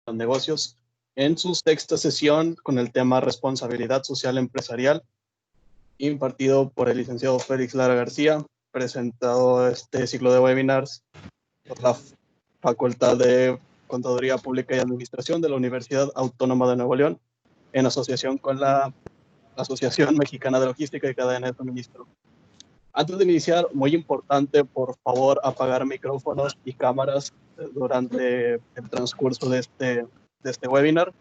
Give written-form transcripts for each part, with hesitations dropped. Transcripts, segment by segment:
los negocios en su sexta sesión con el tema Responsabilidad Social Empresarial, impartido por el licenciado Félix Lara García, presentado este ciclo de webinars por la Facultad de Contaduría Pública y Administración de la Universidad Autónoma de Nuevo León, en asociación con la Asociación Mexicana de Logística y Cadena de Suministro. Antes de iniciar, muy importante, por favor, apagar micrófonos y cámaras durante el transcurso de este webinar.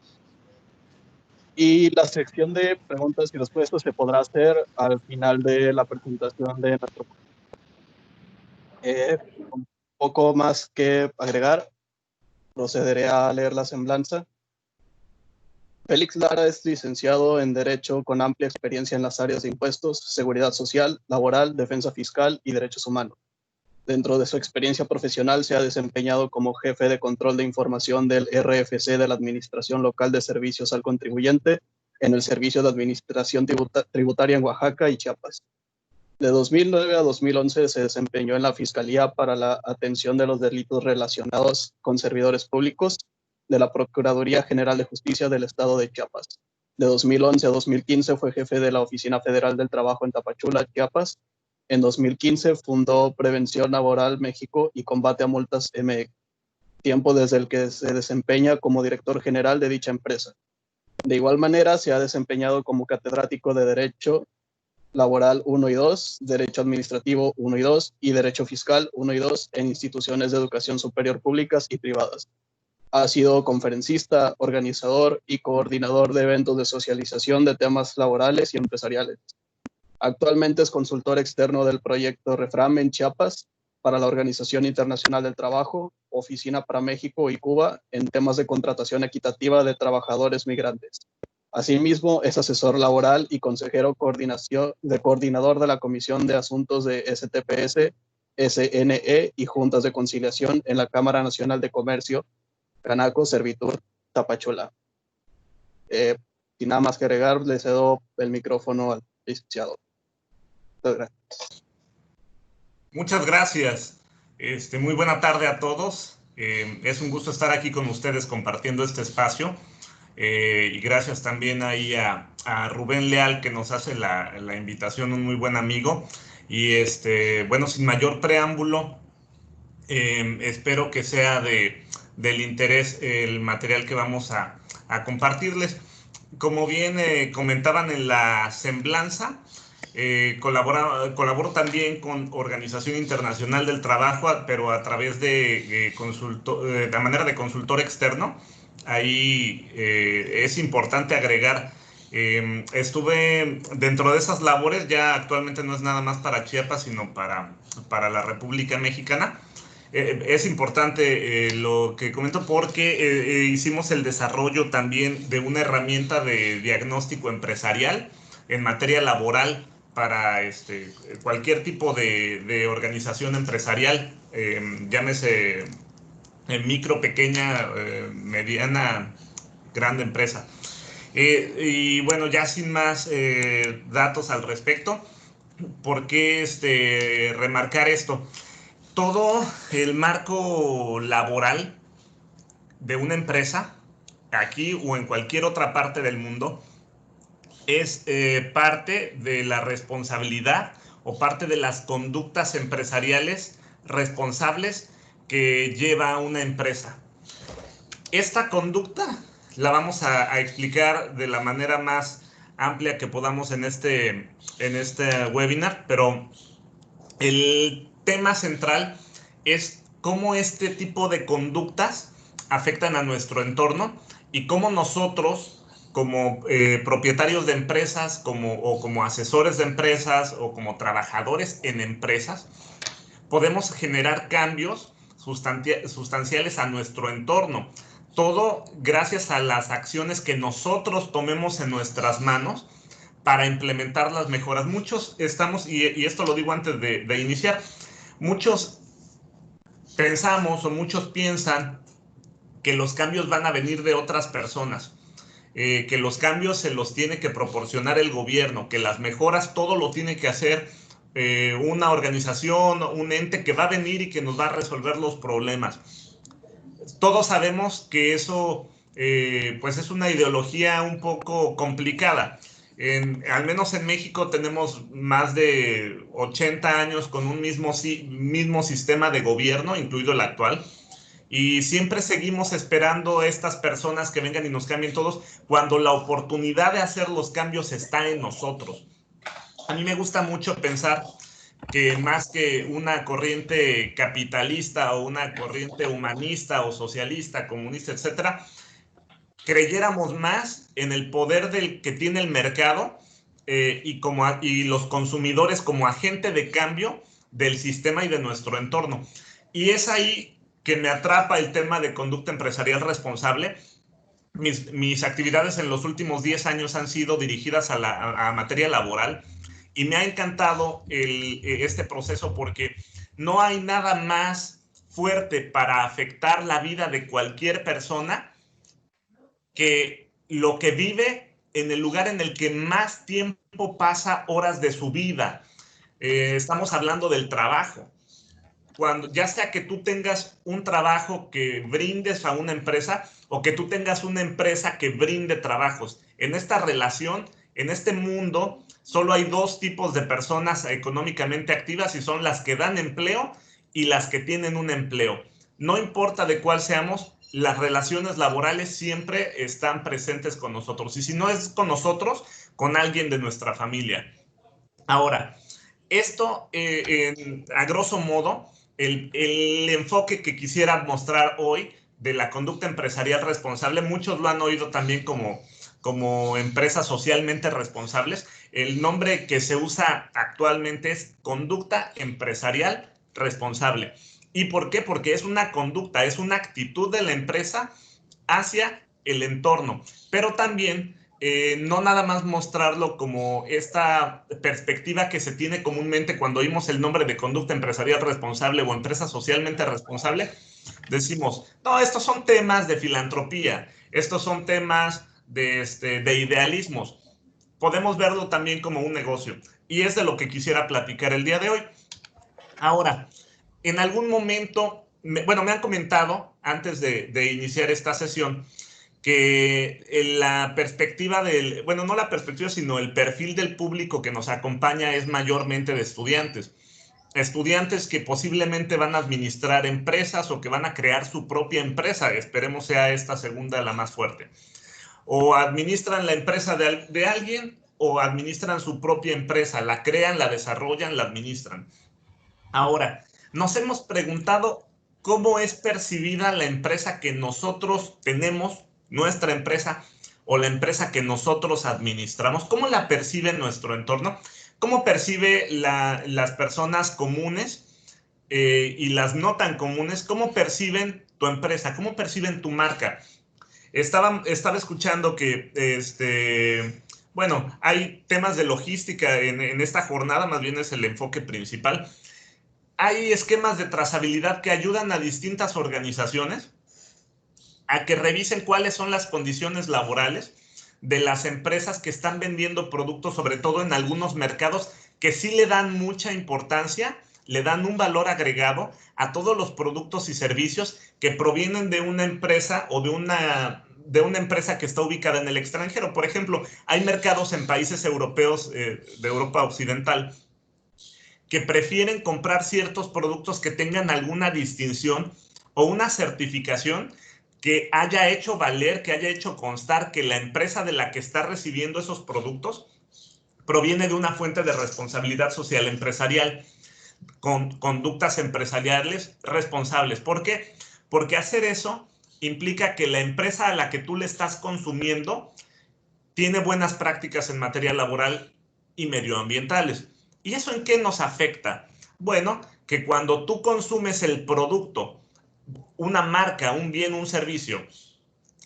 Y la sección de preguntas y respuestas se podrá hacer al final de la presentación de nuestro. Un poco más que agregar, procederé a leer la semblanza. Félix Lara es licenciado en Derecho con amplia experiencia en las áreas de impuestos, seguridad social, laboral, defensa fiscal y derechos humanos. Dentro de su experiencia profesional se ha desempeñado como jefe de control de información del RFC de la Administración Local de Servicios al Contribuyente en el Servicio de Administración Tributaria en Oaxaca y Chiapas. De 2009 a 2011 se desempeñó en la Fiscalía para la atención de los delitos relacionados con servidores públicos de la Procuraduría General de Justicia del Estado de Chiapas. De 2011 a 2015 fue jefe de la Oficina Federal del Trabajo en Tapachula, Chiapas. En 2015 fundó Prevención Laboral México y Combate a Multas MX, tiempo desde el que se desempeña como director general de dicha empresa. De igual manera, se ha desempeñado como catedrático de Derecho Laboral 1 y 2, Derecho Administrativo 1 y 2 y Derecho Fiscal 1 y 2 en instituciones de educación superior públicas y privadas. Ha sido conferencista, organizador y coordinador de eventos de socialización de temas laborales y empresariales. Actualmente es consultor externo del proyecto REFRAM en Chiapas para la Organización Internacional del Trabajo, Oficina para México y Cuba en temas de contratación equitativa de trabajadores migrantes. Asimismo, es asesor laboral y consejero coordinador de la Comisión de Asuntos de STPS, SNE y Juntas de Conciliación en la Cámara Nacional de Comercio, Canaco, Servitur, Tapachula. Sin nada más que agregar, le cedo el micrófono al licenciado. Gracias. Muchas gracias. Muy buena tarde a todos. Es un gusto estar aquí con ustedes compartiendo este espacio. Y gracias también ahí a Rubén Leal, que nos hace la invitación, un muy buen amigo. Y bueno, sin mayor preámbulo, espero que sea del interés el material que vamos a compartirles. Como bien comentaban en la semblanza, colaboro también con Organización Internacional del Trabajo, pero a través de manera de consultor externo. Ahí es importante agregar, estuve dentro de esas labores, ya actualmente no es nada más para Chiapas, sino para la República Mexicana. Es importante lo que comento porque hicimos el desarrollo también de una herramienta de diagnóstico empresarial en materia laboral para cualquier tipo de organización empresarial, llámese micro, pequeña, mediana, grande empresa. Y bueno, ya sin más datos al respecto, ¿por qué remarcar esto? Todo el marco laboral de una empresa, aquí o en cualquier otra parte del mundo, es parte de la responsabilidad o parte de las conductas empresariales responsables que lleva una empresa. Esta conducta la vamos a explicar de la manera más amplia que podamos en este webinar, pero el tema central es cómo este tipo de conductas afectan a nuestro entorno y cómo nosotros, como propietarios de empresas, como asesores de empresas o como trabajadores en empresas, podemos generar cambios sustanciales a nuestro entorno. Todo gracias a las acciones que nosotros tomemos en nuestras manos para implementar las mejoras. Muchos estamos, y esto lo digo antes de iniciar, muchos pensamos o muchos piensan que los cambios van a venir de otras personas, que los cambios se los tiene que proporcionar el gobierno, que las mejoras todo lo tiene que hacer una organización, un ente que va a venir y que nos va a resolver los problemas. Todos sabemos que eso pues es una ideología un poco complicada. Al menos en México tenemos más de 80 años con un mismo sistema de gobierno, incluido el actual, y siempre seguimos esperando estas personas que vengan y nos cambien todos, cuando la oportunidad de hacer los cambios está en nosotros. A mí me gusta mucho pensar que más que una corriente capitalista o una corriente humanista o socialista, comunista, etcétera, creyéramos más en el poder que tiene el mercado y los consumidores como agente de cambio del sistema y de nuestro entorno. Y es ahí que me atrapa el tema de conducta empresarial responsable. Mis actividades en los últimos 10 años han sido dirigidas a materia laboral, y me ha encantado este proceso, porque no hay nada más fuerte para afectar la vida de cualquier persona que lo que vive en el lugar en el que más tiempo pasa horas de su vida. Estamos hablando del trabajo. Ya sea que tú tengas un trabajo que brindes a una empresa, o que tú tengas una empresa que brinde trabajos. En esta relación, en este mundo, solo hay dos tipos de personas económicamente activas, y son las que dan empleo y las que tienen un empleo. No importa de cuál seamos, las relaciones laborales siempre están presentes con nosotros. Y si no es con nosotros, con alguien de nuestra familia. Ahora, esto, a grosso modo, el enfoque que quisiera mostrar hoy de la conducta empresarial responsable, muchos lo han oído también como empresas socialmente responsables. El nombre que se usa actualmente es conducta empresarial responsable. ¿Y por qué? Porque es una conducta, es una actitud de la empresa hacia el entorno, pero también no nada más mostrarlo como esta perspectiva que se tiene comúnmente cuando oímos el nombre de conducta empresarial responsable o empresa socialmente responsable. Decimos, no, estos son temas de filantropía, estos son temas de idealismos. Podemos verlo también como un negocio, y es de lo que quisiera platicar el día de hoy. Ahora, en algún momento, me han comentado antes de iniciar esta sesión que la perspectiva no la perspectiva, sino el perfil del público que nos acompaña es mayormente de estudiantes. Estudiantes que posiblemente van a administrar empresas o que van a crear su propia empresa. Esperemos sea esta segunda la más fuerte. O administran la empresa de alguien, o administran su propia empresa, la crean, la desarrollan, la administran. Ahora, nos hemos preguntado cómo es percibida la empresa que nosotros tenemos, nuestra empresa, o la empresa que nosotros administramos. ¿Cómo la percibe nuestro entorno? ¿Cómo percibe las personas comunes y las no tan comunes? ¿Cómo perciben tu empresa? ¿Cómo perciben tu marca? Estaba escuchando que hay temas de logística en esta jornada, más bien es el enfoque principal. Hay esquemas de trazabilidad que ayudan a distintas organizaciones a que revisen cuáles son las condiciones laborales de las empresas que están vendiendo productos, sobre todo en algunos mercados que sí le dan mucha importancia, le dan un valor agregado a todos los productos y servicios que provienen de una empresa o de una empresa que está ubicada en el extranjero. Por ejemplo, hay mercados en países europeos, de Europa Occidental, que prefieren comprar ciertos productos que tengan alguna distinción o una certificación que haya hecho valer, que haya hecho constar que la empresa de la que está recibiendo esos productos proviene de una fuente de responsabilidad social empresarial, con conductas empresariales responsables. ¿Por qué? Porque hacer eso implica que la empresa a la que tú le estás consumiendo tiene buenas prácticas en materia laboral y medioambientales. ¿Y eso en qué nos afecta? Bueno, que cuando tú consumes el producto, una marca, un bien, un servicio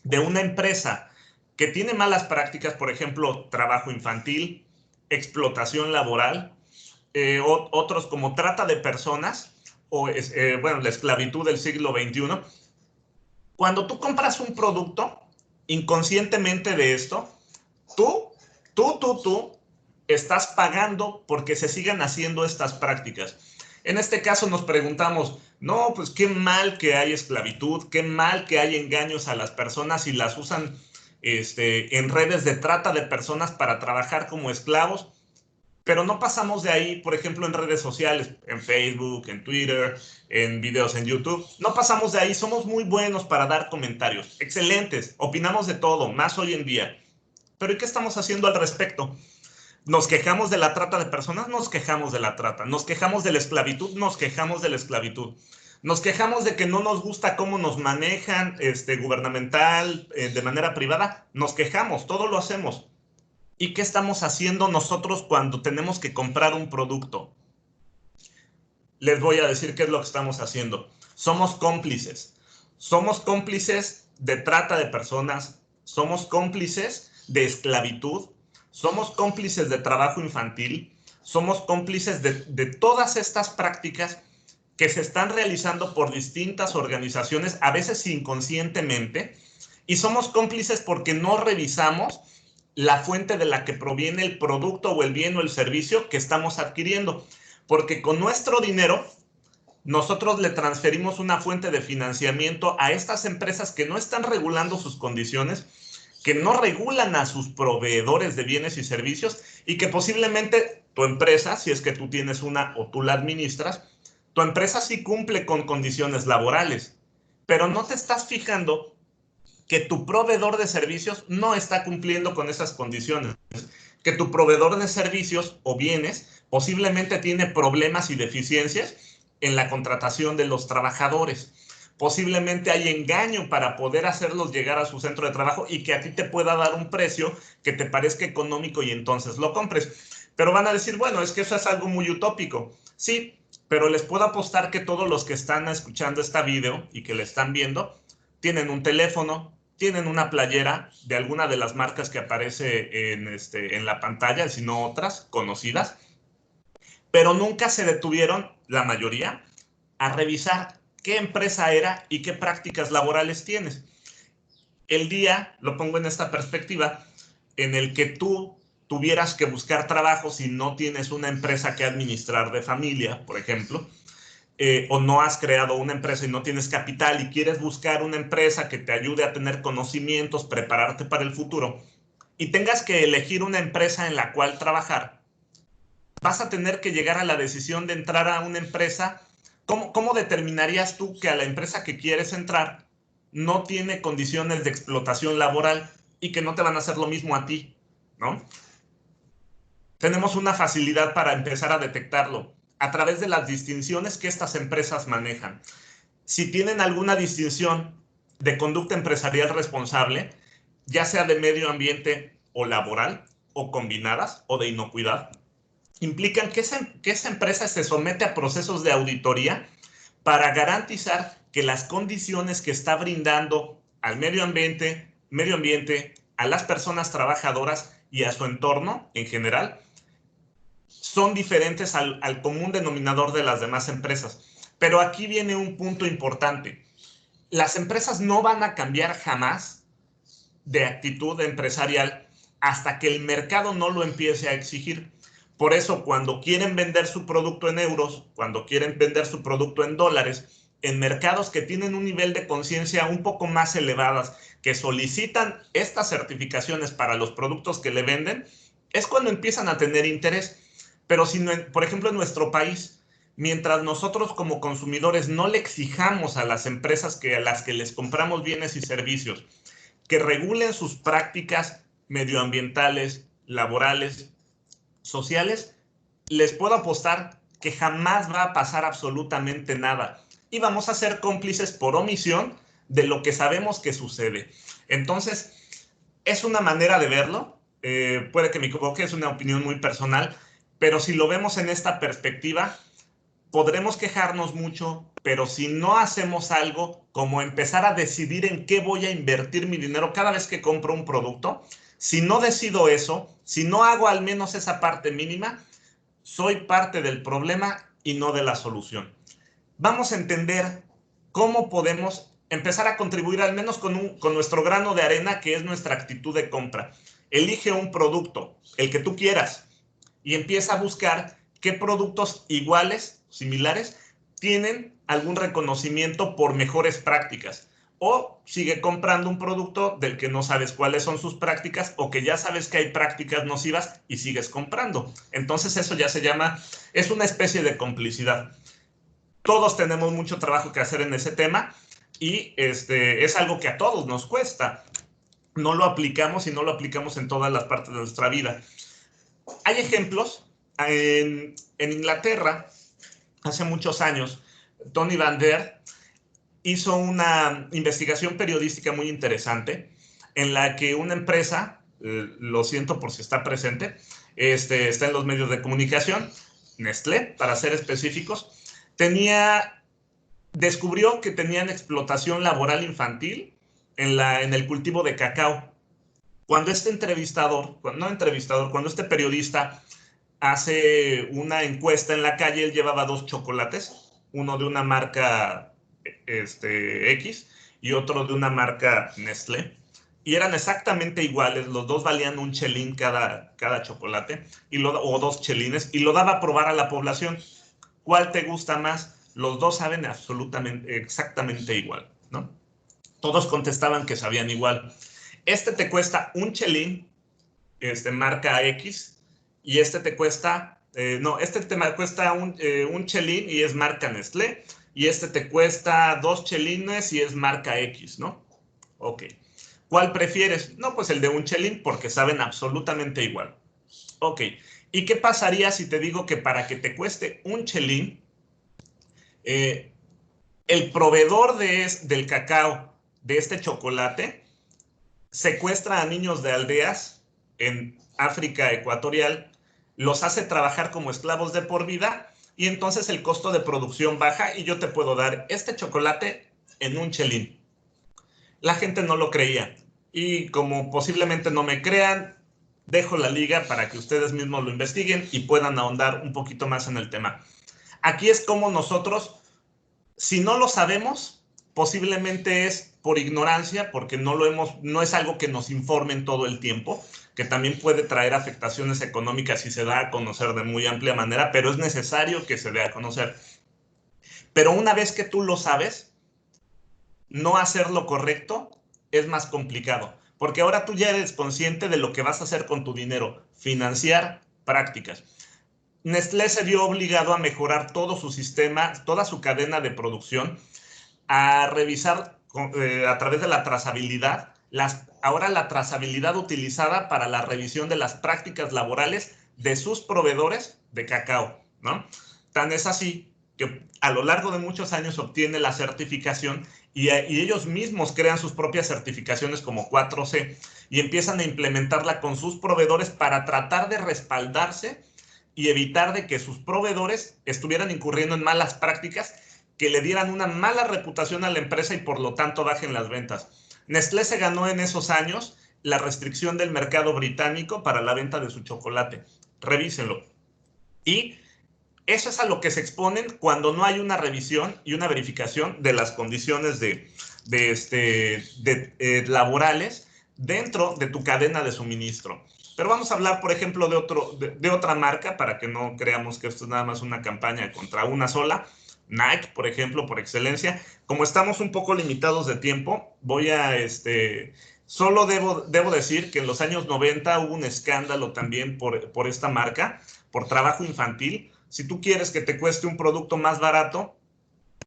de una empresa que tiene malas prácticas, por ejemplo, trabajo infantil, explotación laboral, otros como trata de personas o la esclavitud del siglo XXI, cuando tú compras un producto, inconscientemente de esto, tú estás pagando porque se sigan haciendo estas prácticas. En este caso nos preguntamos, no, pues qué mal que hay esclavitud, qué mal que hay engaños a las personas y las usan en redes de trata de personas para trabajar como esclavos, pero no pasamos de ahí, por ejemplo, en redes sociales, en Facebook, en Twitter, en videos en YouTube. No pasamos de ahí, somos muy buenos para dar comentarios, excelentes, opinamos de todo, más hoy en día. Pero ¿y qué estamos haciendo al respecto? Nos quejamos de la trata de personas, nos quejamos de la trata. Nos quejamos de la esclavitud, nos quejamos de la esclavitud. Nos quejamos de que no nos gusta cómo nos manejan gubernamental, de manera privada. Nos quejamos, todo lo hacemos. ¿Y qué estamos haciendo nosotros cuando tenemos que comprar un producto? Les voy a decir qué es lo que estamos haciendo. Somos cómplices. Somos cómplices de trata de personas. Somos cómplices de esclavitud. Somos cómplices de trabajo infantil. Somos cómplices de todas estas prácticas que se están realizando por distintas organizaciones, a veces inconscientemente, y somos cómplices porque no revisamos la fuente de la que proviene el producto o el bien o el servicio que estamos adquiriendo. Porque con nuestro dinero nosotros le transferimos una fuente de financiamiento a estas empresas que no están regulando sus condiciones, que no regulan a sus proveedores de bienes y servicios y que posiblemente tu empresa, si es que tú tienes una o tú la administras, tu empresa sí cumple con condiciones laborales, pero no te estás fijando que tu proveedor de servicios no está cumpliendo con esas condiciones, que tu proveedor de servicios o bienes posiblemente tiene problemas y deficiencias en la contratación de los trabajadores. Posiblemente hay engaño para poder hacerlos llegar a su centro de trabajo y que a ti te pueda dar un precio que te parezca económico y entonces lo compres. Pero van a decir, bueno, es que eso es algo muy utópico. Sí, pero les puedo apostar que todos los que están escuchando esta video y que le están viendo tienen un teléfono, tienen una playera de alguna de las marcas que aparece en la pantalla, si no otras conocidas, pero nunca se detuvieron, la mayoría, a revisar qué empresa era y qué prácticas laborales tienes. El día, lo pongo en esta perspectiva, en el que tú tuvieras que buscar trabajo si no tienes una empresa que administrar de familia, por ejemplo, o no has creado una empresa y no tienes capital y quieres buscar una empresa que te ayude a tener conocimientos, prepararte para el futuro, y tengas que elegir una empresa en la cual trabajar, vas a tener que llegar a la decisión de entrar a una empresa. ¿Cómo determinarías tú que a la empresa que quieres entrar no tiene condiciones de explotación laboral y que no te van a hacer lo mismo a ti, ¿no? Tenemos una facilidad para empezar a detectarlo a través de las distinciones que estas empresas manejan. Si tienen alguna distinción de conducta empresarial responsable, ya sea de medio ambiente o laboral, o combinadas, o de inocuidad, implican que esa empresa se somete a procesos de auditoría para garantizar que las condiciones que está brindando al medio ambiente, a las personas trabajadoras y a su entorno en general, son diferentes al común denominador de las demás empresas. Pero aquí viene un punto importante. Las empresas no van a cambiar jamás de actitud empresarial hasta que el mercado no lo empiece a exigir. Por eso, cuando quieren vender su producto en euros, cuando quieren vender su producto en dólares, en mercados que tienen un nivel de conciencia un poco más elevadas, que solicitan estas certificaciones para los productos que le venden, es cuando empiezan a tener interés. Pero si, por ejemplo, en nuestro país, mientras nosotros como consumidores no le exijamos a las empresas a las que les compramos bienes y servicios que regulen sus prácticas medioambientales, laborales, sociales, les puedo apostar que jamás va a pasar absolutamente nada. Y vamos a ser cómplices por omisión de lo que sabemos que sucede. Entonces, es una manera de verlo. Puede que me equivoque, es una opinión muy personal, pero si lo vemos en esta perspectiva, podremos quejarnos mucho, pero si no hacemos algo como empezar a decidir en qué voy a invertir mi dinero cada vez que compro un producto, si no decido eso, si no hago al menos esa parte mínima, soy parte del problema y no de la solución. Vamos a entender cómo podemos empezar a contribuir al menos con nuestro grano de arena, que es nuestra actitud de compra. Elige un producto, el que tú quieras, y empieza a buscar qué productos iguales similares tienen algún reconocimiento por mejores prácticas. O sigue comprando un producto del que no sabes cuáles son sus prácticas o que ya sabes que hay prácticas nocivas y sigues comprando. Entonces eso ya se llama, es una especie de complicidad. Todos tenemos mucho trabajo que hacer en ese tema y es algo que a todos nos cuesta. No lo aplicamos y no lo aplicamos en todas las partes de nuestra vida. Hay ejemplos. En Inglaterra, hace muchos años, Tony Van Der hizo una investigación periodística muy interesante en la que una empresa, lo siento por si está presente, está en los medios de comunicación, Nestlé, para ser específicos, descubrió que tenían explotación laboral infantil en el cultivo de cacao. Cuando este periodista hace una encuesta en la calle, él llevaba 2 chocolates, uno de una marca X y otro de una marca Nestlé, y eran exactamente iguales, los dos valían un chelín cada chocolate, o 2 chelines, y lo daba a probar a la población. ¿Cuál te gusta más? Los dos saben exactamente igual, ¿no? Todos contestaban que sabían igual. Te cuesta un chelín, marca X, y te cuesta, te cuesta un chelín y es marca Nestlé, y te cuesta 2 chelines y es marca X, ¿no? Ok. ¿Cuál prefieres? No, pues el de un chelín, porque saben absolutamente igual. Ok. ¿Y qué pasaría si te digo que para que te cueste un chelín, el proveedor del cacao, de este chocolate, secuestra a niños de aldeas en África ecuatorial, los hace trabajar como esclavos de por vida y entonces el costo de producción baja y yo te puedo dar este chocolate en un chelín? La gente no lo creía y como posiblemente no me crean, dejo la liga para que ustedes mismos lo investiguen y puedan ahondar un poquito más en el tema. Aquí es como nosotros, si no lo sabemos, posiblemente es por ignorancia, porque no es algo que nos informen todo el tiempo, que también puede traer afectaciones económicas si se da a conocer de muy amplia manera, pero es necesario que se dé a conocer. Pero una vez que tú lo sabes, no hacer lo correcto es más complicado, porque ahora tú ya eres consciente de lo que vas a hacer con tu dinero, financiar prácticas. Nestlé se vio obligado a mejorar todo su sistema, toda su cadena de producción, a revisar a través de la trazabilidad, ahora la trazabilidad utilizada para la revisión de las prácticas laborales de sus proveedores de cacao, ¿no? Tan es así que a lo largo de muchos años obtiene la certificación y ellos mismos crean sus propias certificaciones como 4C y empiezan a implementarla con sus proveedores para tratar de respaldarse y evitar de que sus proveedores estuvieran incurriendo en malas prácticas que le dieran una mala reputación a la empresa y por lo tanto bajen las ventas. Nestlé se ganó en esos años la restricción del mercado británico para la venta de su chocolate. Revísenlo. Y eso es a lo que se exponen cuando no hay una revisión y una verificación de las condiciones laborales dentro de tu cadena de suministro. Pero vamos a hablar, por ejemplo, de otra marca para que no creamos que esto es nada más una campaña contra una sola. Nike, por ejemplo, por excelencia. Como estamos un poco limitados de tiempo, solo debo decir que en los años 90 hubo un escándalo también por esta marca, por trabajo infantil. Si tú quieres que te cueste un producto más barato,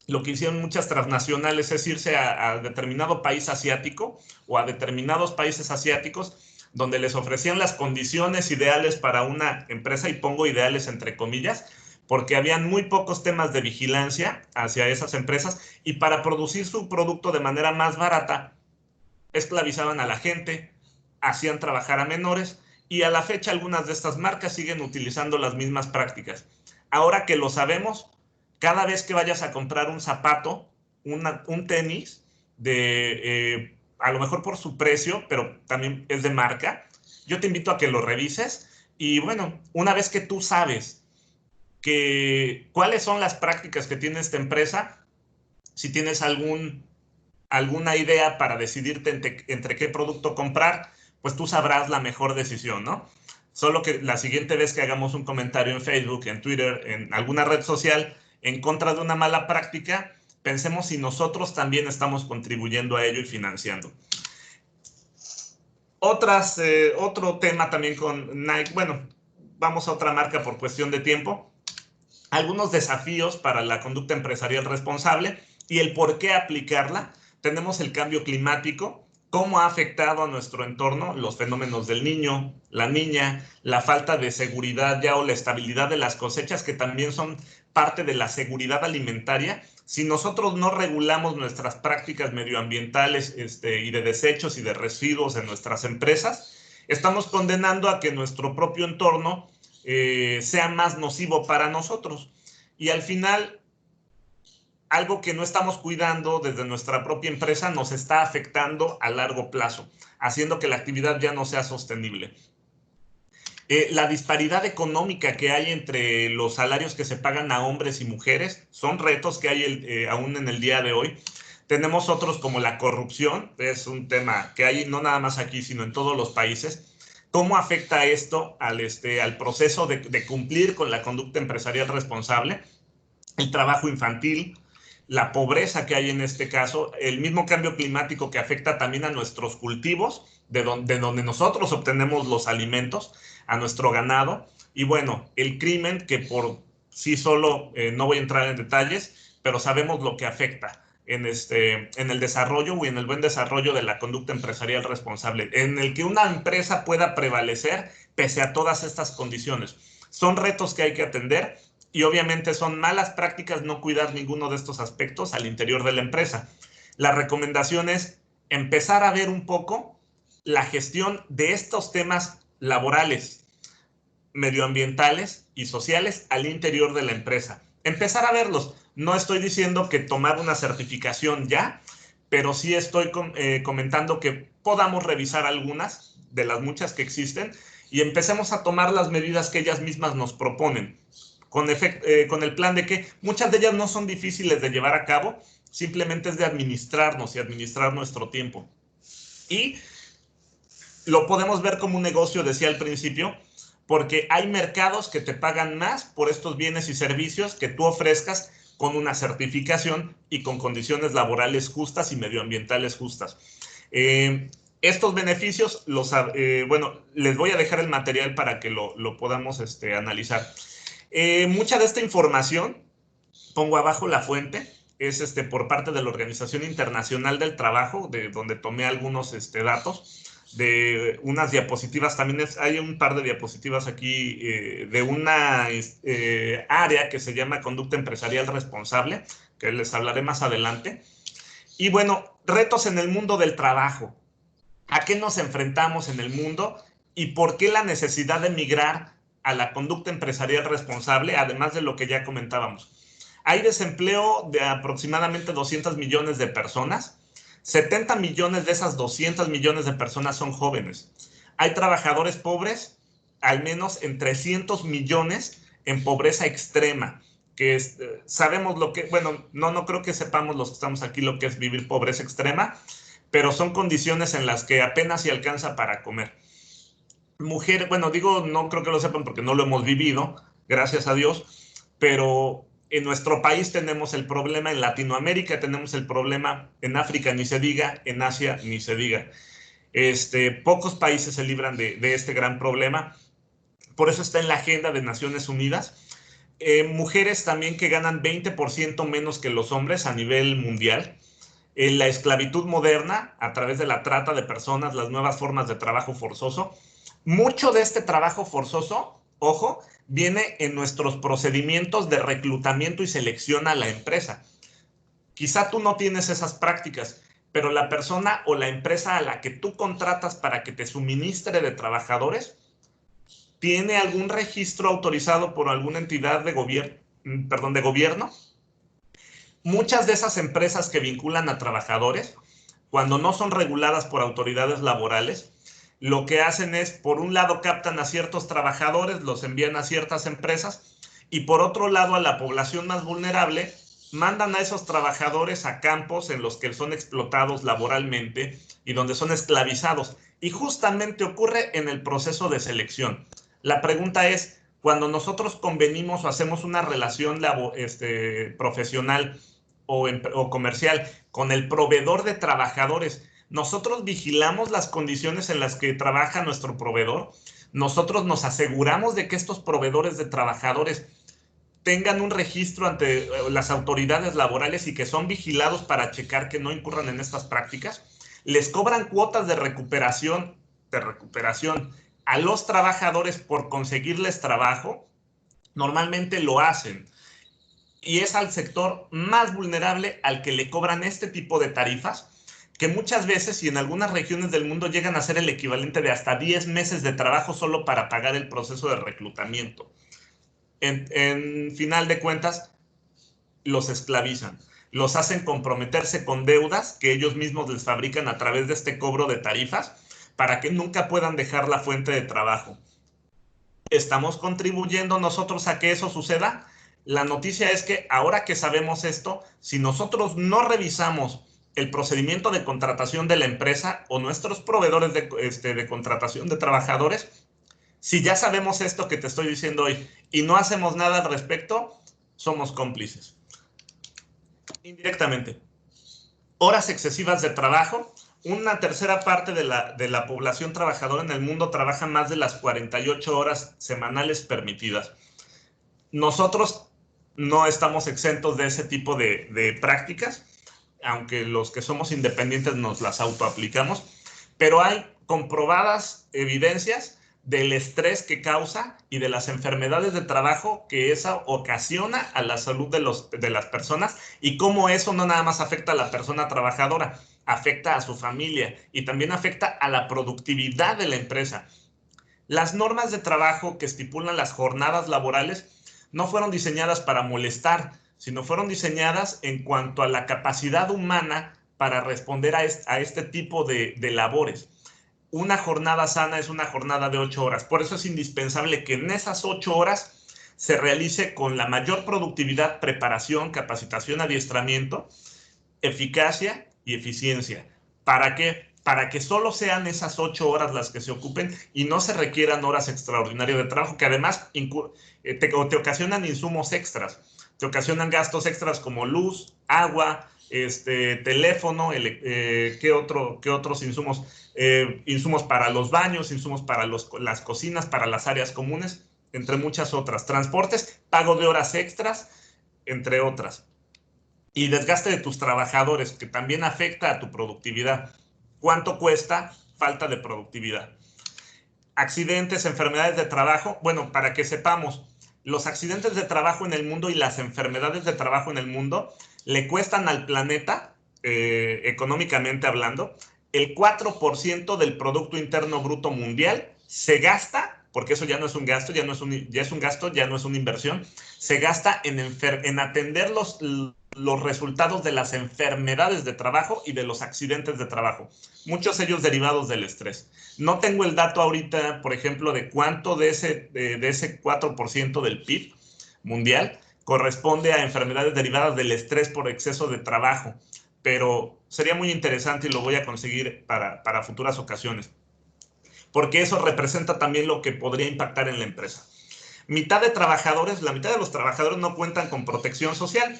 lo que hicieron muchas transnacionales es irse a determinado país asiático o a determinados países asiáticos donde les ofrecían las condiciones ideales para una empresa, y pongo ideales entre comillas, porque habían muy pocos temas de vigilancia hacia esas empresas y para producir su producto de manera más barata, esclavizaban a la gente, hacían trabajar a menores y a la fecha algunas de estas marcas siguen utilizando las mismas prácticas. Ahora que lo sabemos, cada vez que vayas a comprar un zapato, un tenis, a lo mejor por su precio, pero también es de marca, yo te invito a que lo revises y bueno, una vez que tú sabes cuáles son las prácticas que tiene esta empresa, si tienes alguna idea para decidirte entre qué producto comprar, pues tú sabrás la mejor decisión, ¿no? Solo que la siguiente vez que hagamos un comentario en Facebook, en Twitter, en alguna red social, en contra de una mala práctica, pensemos si nosotros también estamos contribuyendo a ello y financiando. Otro tema también con Nike, bueno, vamos a otra marca por cuestión de tiempo. Algunos desafíos para la conducta empresarial responsable y el por qué aplicarla. Tenemos el cambio climático, cómo ha afectado a nuestro entorno, los fenómenos del niño, la niña, la falta de seguridad ya o la estabilidad de las cosechas, que también son parte de la seguridad alimentaria. Si nosotros no regulamos nuestras prácticas medioambientales y de desechos y de residuos en nuestras empresas, estamos condenando a que nuestro propio entorno sea más nocivo para nosotros. Y al final, algo que no estamos cuidando desde nuestra propia empresa nos está afectando a largo plazo, haciendo que la actividad ya no sea sostenible. La disparidad económica que hay entre los salarios que se pagan a hombres y mujeres son retos que hay aún en el día de hoy. Tenemos otros como la corrupción, es un tema que hay no nada más aquí, sino en todos los países. ¿Cómo afecta esto al proceso de cumplir con la conducta empresarial responsable? El trabajo infantil, la pobreza que hay en este caso, el mismo cambio climático que afecta también a nuestros cultivos, de donde nosotros obtenemos los alimentos, a nuestro ganado, y bueno, el crimen que por sí solo, no voy a entrar en detalles, pero sabemos lo que afecta en el desarrollo y en el buen desarrollo de la conducta empresarial responsable, en el que una empresa pueda prevalecer pese a todas estas condiciones. Son retos que hay que atender y obviamente son malas prácticas no cuidar ninguno de estos aspectos al interior de la empresa. La recomendación es empezar a ver un poco la gestión de estos temas laborales, medioambientales y sociales al interior de la empresa. Empezar a verlos. No estoy diciendo que tomar una certificación ya, pero sí estoy comentando que podamos revisar algunas de las muchas que existen y empecemos a tomar las medidas que ellas mismas nos proponen, con el plan de que muchas de ellas no son difíciles de llevar a cabo, simplemente es de administrarnos y administrar nuestro tiempo. Y lo podemos ver como un negocio, decía al principio, porque hay mercados que te pagan más por estos bienes y servicios que tú ofrezcas con una certificación y con condiciones laborales justas y medioambientales justas. Estos beneficios, bueno, les voy a dejar el material para que lo podamos analizar. Mucha de esta información, pongo abajo la fuente, es por parte de la Organización Internacional del Trabajo, de donde tomé algunos datos, de unas diapositivas, también hay un par de diapositivas aquí de una área que se llama Conducta Empresarial Responsable, que les hablaré más adelante. Y bueno, retos en el mundo del trabajo. ¿A qué nos enfrentamos en el mundo y por qué la necesidad de migrar a la conducta empresarial responsable, además de lo que ya comentábamos? Hay desempleo de aproximadamente 200 millones de personas. 70 millones de esas 200 millones de personas son jóvenes. Hay trabajadores pobres, al menos en 300 millones en pobreza extrema, que sabemos lo que, bueno, no creo que sepamos los que estamos aquí lo que es vivir pobreza extrema, pero son condiciones en las que apenas se alcanza para comer. Mujeres, bueno, digo, no creo que lo sepan porque no lo hemos vivido, gracias a Dios, pero en nuestro país tenemos el problema, en Latinoamérica tenemos el problema, en África ni se diga, en Asia ni se diga. Pocos países se libran de este gran problema, por eso está en la agenda de Naciones Unidas. Mujeres también que ganan 20% menos que los hombres a nivel mundial. La esclavitud moderna, a través de la trata de personas, las nuevas formas de trabajo forzoso. Mucho de este trabajo forzoso, ojo, viene en nuestros procedimientos de reclutamiento y selección a la empresa. Quizá tú no tienes esas prácticas, pero la persona o la empresa a la que tú contratas para que te suministre de trabajadores tiene algún registro autorizado por alguna entidad de gobierno. Muchas de esas empresas que vinculan a trabajadores, cuando no son reguladas por autoridades laborales, lo que hacen es, por un lado, captan a ciertos trabajadores, los envían a ciertas empresas, y por otro lado, a la población más vulnerable, mandan a esos trabajadores a campos en los que son explotados laboralmente y donde son esclavizados. Y justamente ocurre en el proceso de selección. La pregunta es, Cuando nosotros convenimos o hacemos una relación profesional o comercial con el proveedor de trabajadores, nosotros vigilamos las condiciones en las que trabaja nuestro proveedor, nosotros nos aseguramos de que estos proveedores de trabajadores tengan un registro ante las autoridades laborales y que son vigilados para checar que no incurran en estas prácticas, les cobran cuotas de recuperación a los trabajadores por conseguirles trabajo, normalmente lo hacen. Y es al sector más vulnerable al que le cobran este tipo de tarifas, que muchas veces y en algunas regiones del mundo llegan a ser el equivalente de hasta 10 meses de trabajo solo para pagar el proceso de reclutamiento. En final de cuentas, los esclavizan, los hacen comprometerse con deudas que ellos mismos les fabrican a través de este cobro de tarifas para que nunca puedan dejar la fuente de trabajo. ¿Estamos contribuyendo nosotros a que eso suceda? La noticia es que ahora que sabemos esto, si nosotros no revisamos el procedimiento de contratación de la empresa o nuestros proveedores de contratación de trabajadores, si ya sabemos esto que te estoy diciendo hoy y no hacemos nada al respecto, somos cómplices. Indirectamente. Horas excesivas de trabajo. Una tercera parte de la población trabajadora en el mundo trabaja más de las 48 horas semanales permitidas. Nosotros no estamos exentos de ese tipo de prácticas, aunque los que somos independientes nos las autoaplicamos, pero hay comprobadas evidencias del estrés que causa y de las enfermedades de trabajo que esa ocasiona a la salud de las personas, y cómo eso no nada más afecta a la persona trabajadora, afecta a su familia y también afecta a la productividad de la empresa. Las normas de trabajo que estipulan las jornadas laborales no fueron diseñadas para molestar, sino fueron diseñadas en cuanto a la capacidad humana para responder a este tipo de labores. Una jornada sana es una jornada de 8 horas. Por eso es indispensable que en esas 8 horas se realice con la mayor productividad, preparación, capacitación, adiestramiento, eficacia y eficiencia. ¿Para qué? Para que solo sean esas 8 horas las que se ocupen y no se requieran horas extraordinarias de trabajo, que además te ocasionan insumos extras, te ocasionan gastos extras como luz, agua, teléfono, ¿qué otros insumos? Insumos para los baños, insumos para las cocinas, para las áreas comunes, entre muchas otras. Transportes, pago de horas extras, entre otras. Y desgaste de tus trabajadores, que también afecta a tu productividad. ¿Cuánto cuesta? Falta de productividad. Accidentes, enfermedades de trabajo. Bueno, para que sepamos, los accidentes de trabajo en el mundo y las enfermedades de trabajo en el mundo le cuestan al planeta, económicamente hablando, el 4% del Producto Interno Bruto Mundial se gasta, porque eso ya no es un gasto, ya es un gasto, ya no es una inversión, se gasta en atender los resultados de las enfermedades de trabajo y de los accidentes de trabajo, muchos de ellos derivados del estrés. No tengo el dato ahorita, por ejemplo, de cuánto de ese 4% del PIB mundial corresponde a enfermedades derivadas del estrés por exceso de trabajo, pero sería muy interesante y lo voy a conseguir para futuras ocasiones, porque eso representa también lo que podría impactar en la empresa. La mitad de los trabajadores no cuentan con protección social.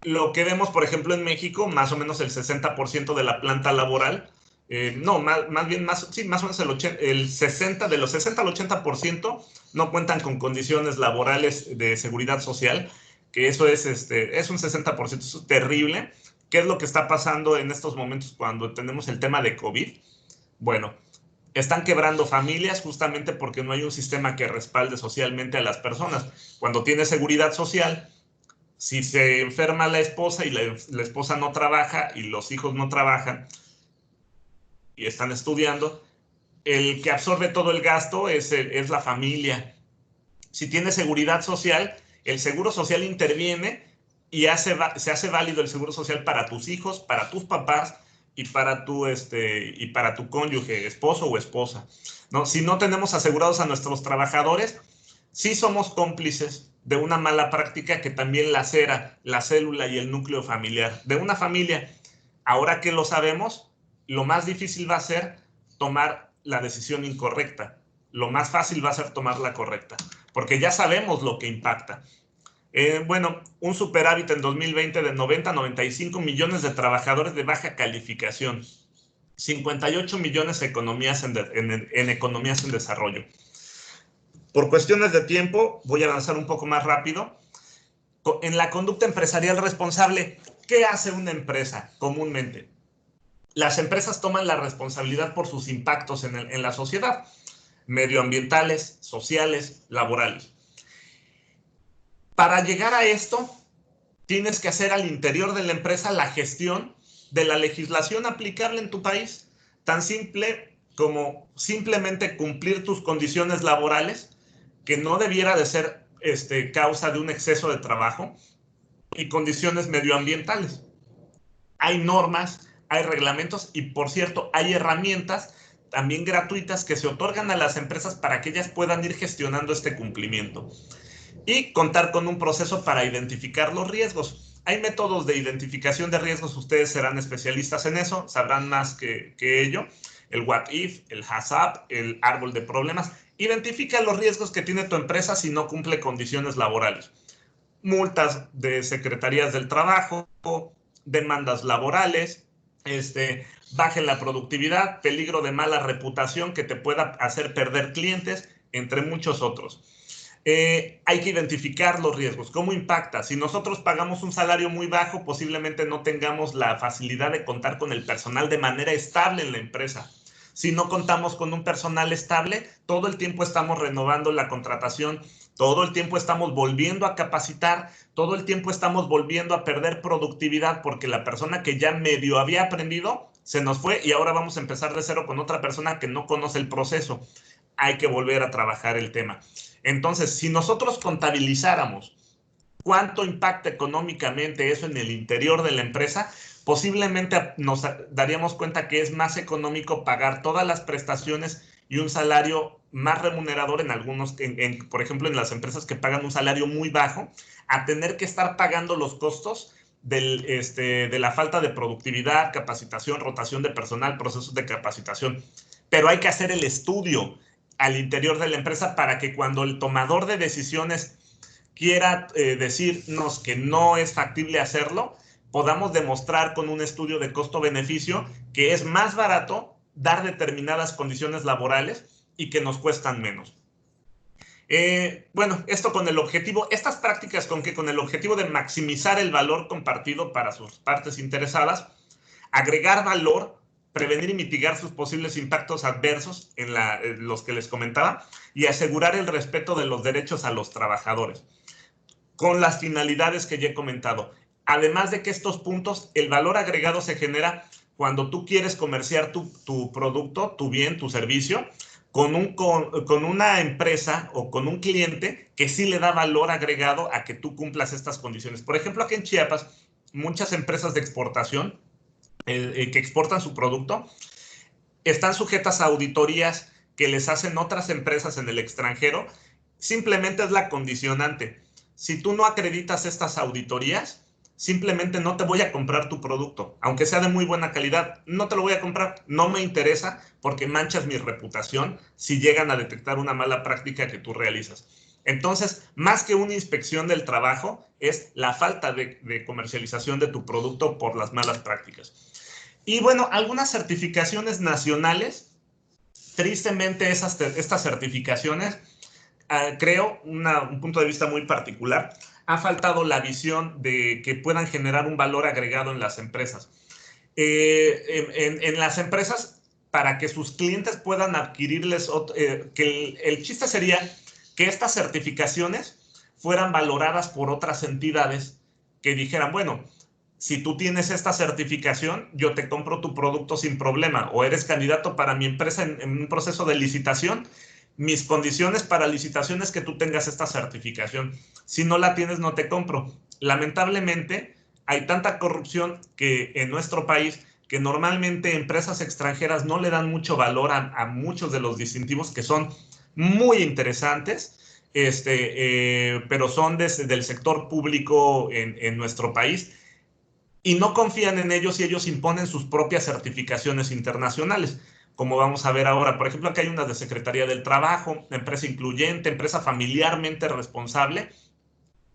Lo que vemos, por ejemplo, en México, más o menos el 60% de la planta laboral, más o menos el 60, de los 60 al 80% no cuentan con condiciones laborales de seguridad social, que eso es un 60%, eso es terrible. ¿Qué es lo que está pasando en estos momentos cuando tenemos el tema de COVID? Bueno, están quebrando familias justamente porque no hay un sistema que respalde socialmente a las personas. Cuando tienes seguridad social, si se enferma la esposa y la esposa no trabaja y los hijos no trabajan y están estudiando, el que absorbe todo el gasto es la familia. Si tienes seguridad social, el seguro social interviene y se hace válido el seguro social para tus hijos, para tus papás y para tu cónyuge, esposo o esposa, ¿no? Si no tenemos asegurados a nuestros trabajadores, sí somos cómplices de una mala práctica que también lacera la célula y el núcleo familiar de una familia. Ahora que lo sabemos, lo más difícil va a ser tomar la decisión incorrecta. Lo más fácil va a ser tomar la correcta. porque ya sabemos lo que impacta. Bueno, un superávit en 2020 de 90 a 95 millones de trabajadores de baja calificación, 58 millones en economías en desarrollo. Por cuestiones de tiempo, voy a avanzar un poco más rápido. En la conducta empresarial responsable, ¿qué hace una empresa comúnmente? Las empresas toman la responsabilidad por sus impactos en la sociedad, medioambientales, sociales, laborales. Para llegar a esto, tienes que hacer al interior de la empresa la gestión de la legislación aplicable en tu país, tan simple como simplemente cumplir tus condiciones laborales, que no debiera de ser causa de un exceso de trabajo, y condiciones medioambientales. Hay normas, hay reglamentos y, por cierto, hay herramientas también gratuitas que se otorgan a las empresas para que ellas puedan ir gestionando este cumplimiento. Y contar con un proceso para identificar los riesgos. Hay métodos de identificación de riesgos, ustedes serán especialistas en eso, sabrán más que ello. El what if, el has up, el árbol de problemas. Identifica los riesgos que tiene tu empresa si no cumple condiciones laborales. Multas de secretarías del trabajo, demandas laborales, bajen la productividad, peligro de mala reputación que te pueda hacer perder clientes, entre muchos otros. Hay que identificar los riesgos. ¿Cómo impacta? Si nosotros pagamos un salario muy bajo, posiblemente no tengamos la facilidad de contar con el personal de manera estable en la empresa. Si no contamos con un personal estable, todo el tiempo estamos renovando la contratación, todo el tiempo estamos volviendo a capacitar, todo el tiempo estamos volviendo a perder productividad porque la persona que ya medio había aprendido se nos fue y ahora vamos a empezar de cero con otra persona que no conoce el proceso. Hay que volver a trabajar el tema. Entonces, si nosotros contabilizáramos cuánto impacta económicamente eso en el interior de la empresa, posiblemente nos daríamos cuenta que es más económico pagar todas las prestaciones y un salario más remunerador en algunos, por ejemplo, en las empresas que pagan un salario muy bajo, a tener que estar pagando los costos de la falta de productividad, capacitación, rotación de personal, procesos de capacitación. Pero hay que hacer el estudio al interior de la empresa para que cuando el tomador de decisiones quiera decirnos que no es factible hacerlo, podamos demostrar con un estudio de costo-beneficio que es más barato dar determinadas condiciones laborales y que nos cuestan menos. Bueno, esto con el objetivo, estas prácticas con el objetivo de maximizar el valor compartido para sus partes interesadas, agregar valor, prevenir y mitigar sus posibles impactos adversos en los que les comentaba y asegurar el respeto de los derechos a los trabajadores, con las finalidades que ya he comentado. Además de que estos puntos, el valor agregado se genera cuando tú quieres comerciar tu producto, tu bien, tu servicio, con una empresa o con un cliente que sí le da valor agregado a que tú cumplas estas condiciones. Por ejemplo, aquí en Chiapas, muchas empresas de exportación que exportan su producto están sujetas a auditorías que les hacen otras empresas en el extranjero. Simplemente es la condicionante. Si tú no acreditas estas auditorías, simplemente no te voy a comprar tu producto, aunque sea de muy buena calidad, no te lo voy a comprar, no me interesa porque manchas mi reputación si llegan a detectar una mala práctica que tú realizas. Entonces, más que una inspección del trabajo, es la falta de comercialización de tu producto por las malas prácticas. Y bueno, algunas certificaciones nacionales, tristemente estas certificaciones, creo, un punto de vista muy particular, ha faltado la visión de que puedan generar un valor agregado en las empresas. En las empresas, para que sus clientes puedan adquirirles, que el chiste sería que estas certificaciones fueran valoradas por otras entidades que dijeran, bueno, si tú tienes esta certificación, yo te compro tu producto sin problema, o eres candidato para mi empresa en un proceso de licitación, mis condiciones para licitación es que tú tengas esta certificación. Si no la tienes, no te compro. Lamentablemente, hay tanta corrupción que en nuestro país que normalmente empresas extranjeras no le dan mucho valor a muchos de los distintivos que son muy interesantes, pero son del sector público en nuestro país y no confían en ellos y ellos imponen sus propias certificaciones internacionales. como vamos a ver ahora. Por ejemplo, aquí hay una de Secretaría del Trabajo, empresa incluyente, empresa familiarmente responsable,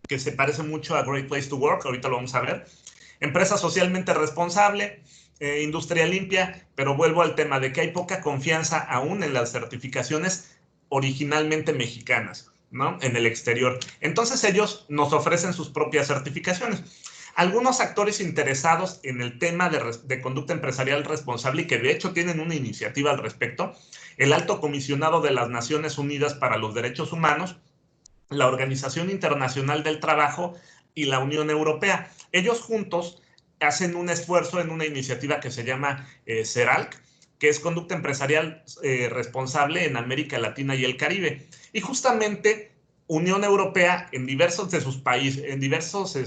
que se parece mucho a Great Place to Work, ahorita lo vamos a ver. Empresa socialmente responsable, industria limpia, pero vuelvo al tema de que hay poca confianza aún en las certificaciones originalmente mexicanas, ¿no? En el exterior. Entonces ellos nos ofrecen sus propias certificaciones. Algunos actores interesados en el tema de conducta empresarial responsable y que de hecho tienen una iniciativa al respecto, el Alto Comisionado de las Naciones Unidas para los Derechos Humanos, la Organización Internacional del Trabajo y la Unión Europea. Ellos juntos hacen un esfuerzo en una iniciativa que se llama CERALC, que es Conducta Empresarial Responsable en América Latina y el Caribe. Y justamente Unión Europea en diversos de sus países, en diversos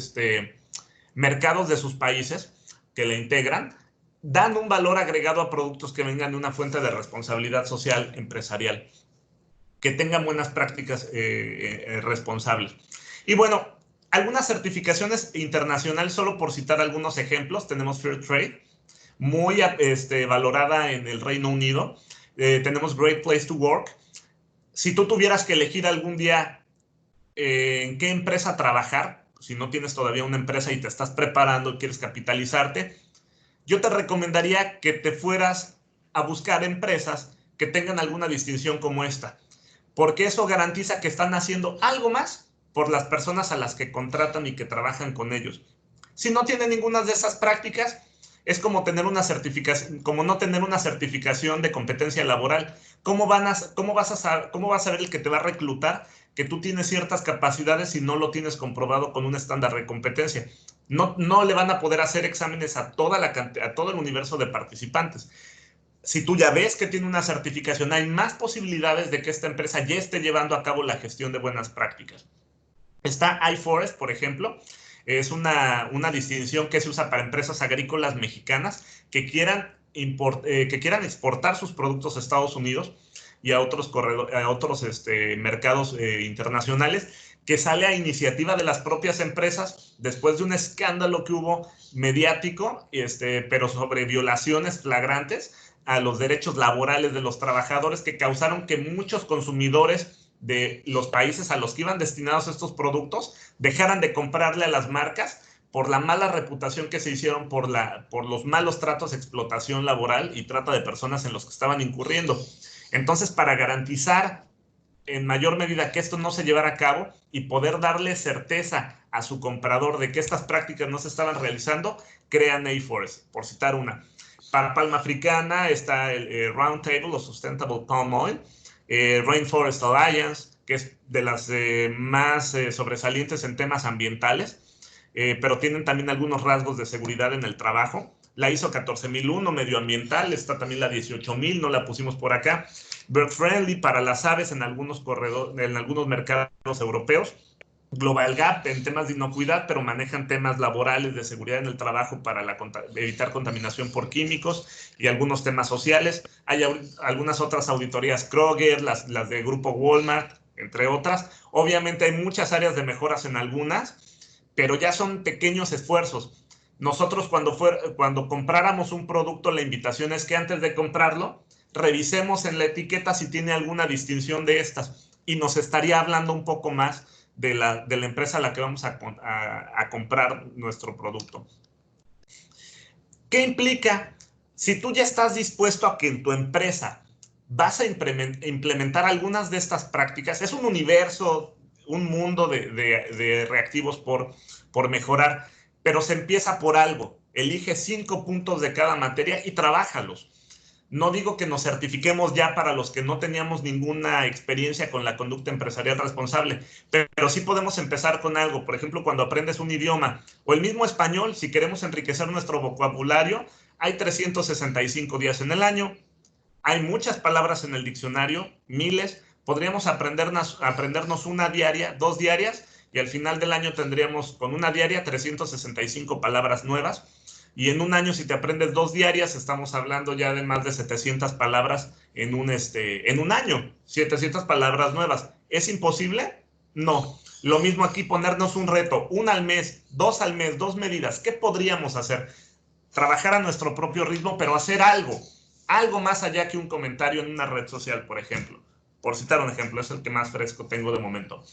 mercados de sus países que la integran, dan un valor agregado a productos que vengan de una fuente de responsabilidad social empresarial, que tengan buenas prácticas responsables. Y bueno, algunas certificaciones internacionales, solo por citar algunos ejemplos, tenemos Fair Trade, muy valorada en el Reino Unido. Tenemos Great Place to Work. Si tú tuvieras que elegir algún día en qué empresa trabajar, si no tienes todavía una empresa y te estás preparando y quieres capitalizarte, yo te recomendaría que te fueras a buscar empresas que tengan alguna distinción como esta, porque eso garantiza que están haciendo algo más por las personas a las que contratan y que trabajan con ellos. Si no tienen ninguna de esas prácticas, es como tener una certificación, como no tener una certificación de competencia laboral. ¿Cómo va a saber el que te va a reclutar que tú tienes ciertas capacidades si no lo tienes comprobado con un estándar de competencia? No le van a poder hacer exámenes a todo el universo de participantes. Si tú ya ves que tiene una certificación, hay más posibilidades de que esta empresa ya esté llevando a cabo la gestión de buenas prácticas. Está iForest, por ejemplo, es una distinción que se usa para empresas agrícolas mexicanas que quieran exportar sus productos a Estados Unidos y a otros mercados internacionales, que sale a iniciativa de las propias empresas después de un escándalo que hubo mediático, pero sobre violaciones flagrantes a los derechos laborales de los trabajadores, que causaron que muchos consumidores de los países a los que iban destinados estos productos dejaran de comprarle a las marcas por la mala reputación que se hicieron, por los malos tratos, explotación laboral y trata de personas en los que estaban incurriendo. Entonces, para garantizar en mayor medida que esto no se llevara a cabo y poder darle certeza a su comprador de que estas prácticas no se estaban realizando, crean iForest, por citar una. Para palma africana está el Roundtable o Sustainable Palm Oil, Rainforest Alliance, que es de las más sobresalientes en temas ambientales, pero tienen también algunos rasgos de seguridad en el trabajo. La ISO 14001 medioambiental, está también la 18000, no la pusimos por acá. Bird Friendly para las aves en algunos mercados europeos. Global Gap en temas de inocuidad, pero manejan temas laborales de seguridad en el trabajo para evitar contaminación por químicos y algunos temas sociales. Hay algunas otras auditorías Kroger, las de Grupo Walmart, entre otras. Obviamente hay muchas áreas de mejoras en algunas, pero ya son pequeños esfuerzos. Nosotros cuando compráramos un producto, la invitación es que antes de comprarlo, revisemos en la etiqueta si tiene alguna distinción de estas y nos estaría hablando un poco más de la empresa a la que vamos a comprar nuestro producto. ¿Qué implica? Si tú ya estás dispuesto a que en tu empresa vas a implementar algunas de estas prácticas, es un universo, un mundo de reactivos por mejorar, pero se empieza por algo. Elige 5 puntos de cada materia y trabájalos. No digo que nos certifiquemos ya para los que no teníamos ninguna experiencia con la conducta empresarial responsable, pero sí podemos empezar con algo. Por ejemplo, cuando aprendes un idioma o el mismo español, si queremos enriquecer nuestro vocabulario, hay 365 días en el año, hay muchas palabras en el diccionario, miles. Podríamos aprendernos una diaria, 2 diarias, y al final del año tendríamos con una diaria 365 palabras nuevas. Y en un año, si te aprendes 2 diarias, estamos hablando ya de más de 700 palabras en un año. 700 palabras nuevas. ¿Es imposible? No. Lo mismo aquí, ponernos un reto, 1 al mes, 2 al mes, 2 medidas. ¿Qué podríamos hacer? Trabajar a nuestro propio ritmo, pero hacer algo. algo más allá que un comentario en una red social, por ejemplo. Por citar un ejemplo, es el que más fresco tengo de momento.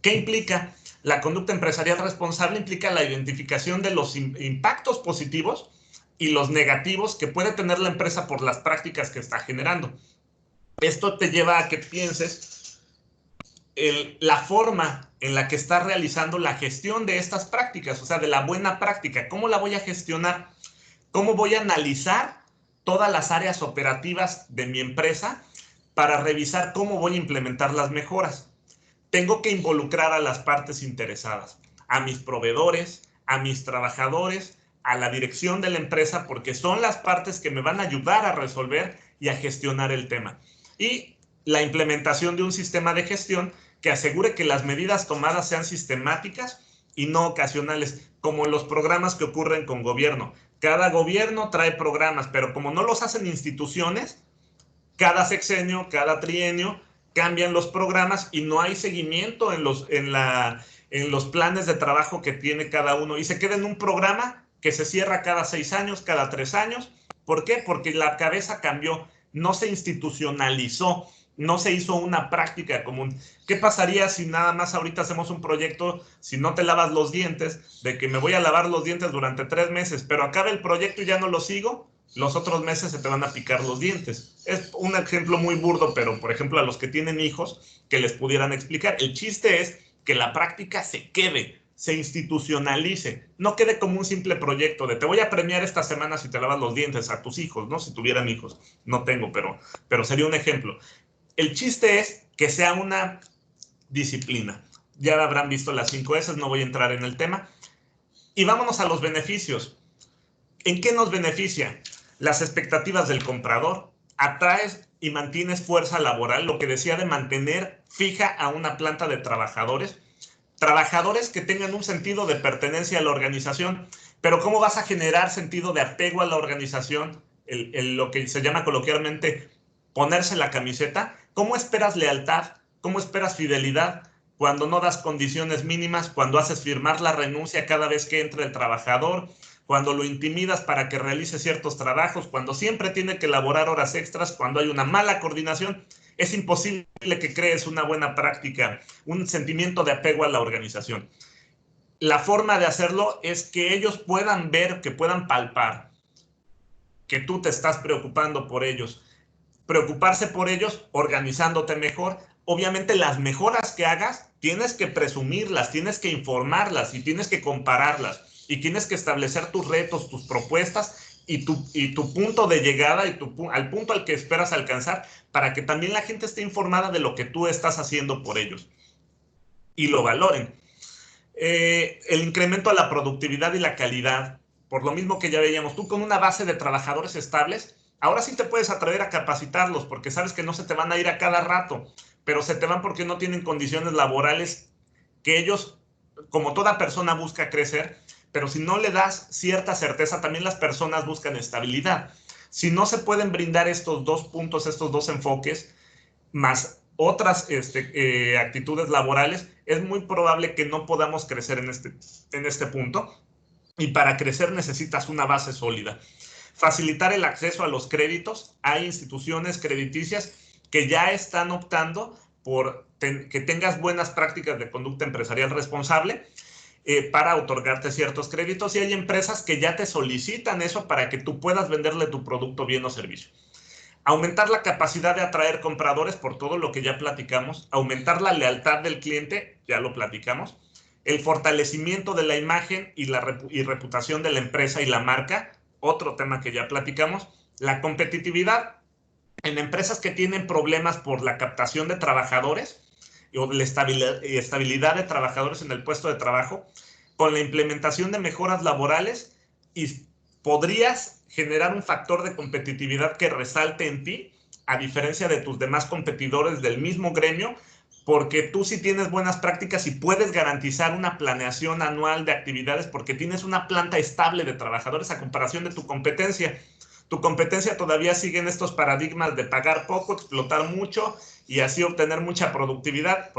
¿Qué implica? La conducta empresarial responsable implica la identificación de los impactos positivos y los negativos que puede tener la empresa por las prácticas que está generando. Esto te lleva a que pienses la forma en la que estás realizando la gestión de estas prácticas, o sea, de la buena práctica. ¿Cómo la voy a gestionar? ¿Cómo voy a analizar todas las áreas operativas de mi empresa para revisar cómo voy a implementar las mejoras? Tengo que involucrar a las partes interesadas, a mis proveedores, a mis trabajadores, a la dirección de la empresa, porque son las partes que me van a ayudar a resolver y a gestionar el tema. Y la implementación de un sistema de gestión que asegure que las medidas tomadas sean sistemáticas y no ocasionales, como los programas que ocurren con gobierno. Cada gobierno trae programas, pero como no los hacen instituciones, cada sexenio, cada trienio, cambian los programas y no hay seguimiento en los planes de trabajo que tiene cada uno. Y se queda en un programa que se cierra cada 6 años, cada 3 años. ¿Por qué? Porque la cabeza cambió, no se institucionalizó, no se hizo una práctica común. ¿Qué pasaría si nada más ahorita hacemos un proyecto, si no te lavas los dientes, de que me voy a lavar los dientes durante 3 meses, pero acaba el proyecto y ya no lo sigo? Los otros meses se te van a picar los dientes. Es un ejemplo muy burdo, pero por ejemplo a los que tienen hijos, que les pudieran explicar. El chiste es que la práctica se quede, se institucionalice, no quede como un simple proyecto de te voy a premiar esta semana si te lavas los dientes a tus hijos, ¿no? Si tuvieran hijos. No tengo, pero sería un ejemplo. El chiste es que sea una disciplina. Ya habrán visto las 5 S, no voy a entrar en el tema. Y vámonos a los beneficios. ¿En qué nos beneficia? Las expectativas del comprador. Atraes y mantienes fuerza laboral, lo que decía de mantener fija a una planta de trabajadores. Trabajadores que tengan un sentido de pertenencia a la organización. Pero ¿cómo vas a generar sentido de apego a la organización? Lo que se llama coloquialmente ponerse la camiseta. ¿Cómo esperas lealtad? ¿Cómo esperas fidelidad? Cuando no das condiciones mínimas, cuando haces firmar la renuncia cada vez que entra el trabajador, cuando lo intimidas para que realice ciertos trabajos, cuando siempre tiene que elaborar horas extras, cuando hay una mala coordinación, es imposible que crees una buena práctica, un sentimiento de apego a la organización. La forma de hacerlo es que ellos puedan ver, que puedan palpar que tú te estás preocupando por ellos. Preocuparse por ellos organizándote mejor. Obviamente las mejoras que hagas tienes que presumirlas, tienes que informarlas y tienes que compararlas. Y tienes que establecer tus retos, tus propuestas y tu punto de llegada y al punto al que esperas alcanzar para que también la gente esté informada de lo que tú estás haciendo por ellos y lo valoren. El incremento a la productividad y la calidad, por lo mismo que ya veíamos, tú con una base de trabajadores estables, ahora sí te puedes atrever a capacitarlos porque sabes que no se te van a ir a cada rato, pero se te van porque no tienen condiciones laborales que ellos, como toda persona, busca crecer. Pero si no le das cierta certeza, también las personas buscan estabilidad. Si no se pueden brindar estos 2 puntos, estos 2 enfoques, más otras actitudes laborales, es muy probable que no podamos crecer en este punto. Y para crecer necesitas una base sólida. Facilitar el acceso a los créditos. Hay instituciones crediticias que ya están optando por que tengas buenas prácticas de conducta empresarial responsable para otorgarte ciertos créditos y hay empresas que ya te solicitan eso para que tú puedas venderle tu producto, bien o servicio. Aumentar la capacidad de atraer compradores por todo lo que ya platicamos, aumentar la lealtad del cliente, ya lo platicamos, el fortalecimiento de la imagen y reputación de la empresa y la marca, otro tema que ya platicamos, la competitividad en empresas que tienen problemas por la captación de trabajadores o la estabilidad de trabajadores en el puesto de trabajo, con la implementación de mejoras laborales y podrías generar un factor de competitividad que resalte en ti, a diferencia de tus demás competidores del mismo gremio, porque tú sí tienes buenas prácticas y puedes garantizar una planeación anual de actividades porque tienes una planta estable de trabajadores a comparación de tu competencia. Tu competencia todavía sigue en estos paradigmas de pagar poco, explotar mucho y así obtener mucha productividad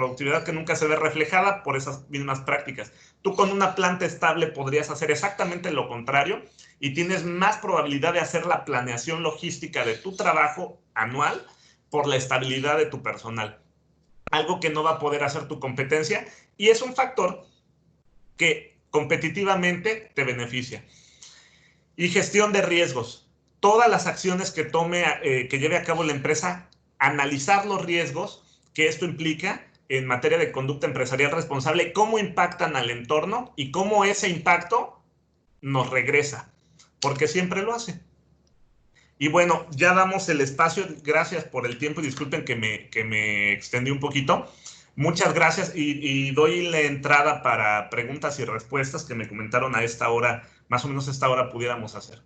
que nunca se ve reflejada por esas mismas prácticas. Tú con una planta estable podrías hacer exactamente lo contrario y tienes más probabilidad de hacer la planeación logística de tu trabajo anual por la estabilidad de tu personal. Algo que no va a poder hacer tu competencia, y es un factor que competitivamente te beneficia. Y gestión de riesgos. Todas las acciones que que lleve a cabo la empresa, analizar los riesgos que esto implica en materia de conducta empresarial responsable, cómo impactan al entorno y cómo ese impacto nos regresa, porque siempre lo hace. Y bueno, ya damos el espacio. Gracias por el tiempo y disculpen que me extendí un poquito. Muchas gracias y doy la entrada para preguntas y respuestas que me comentaron a esta hora, más o menos a esta hora pudiéramos hacer.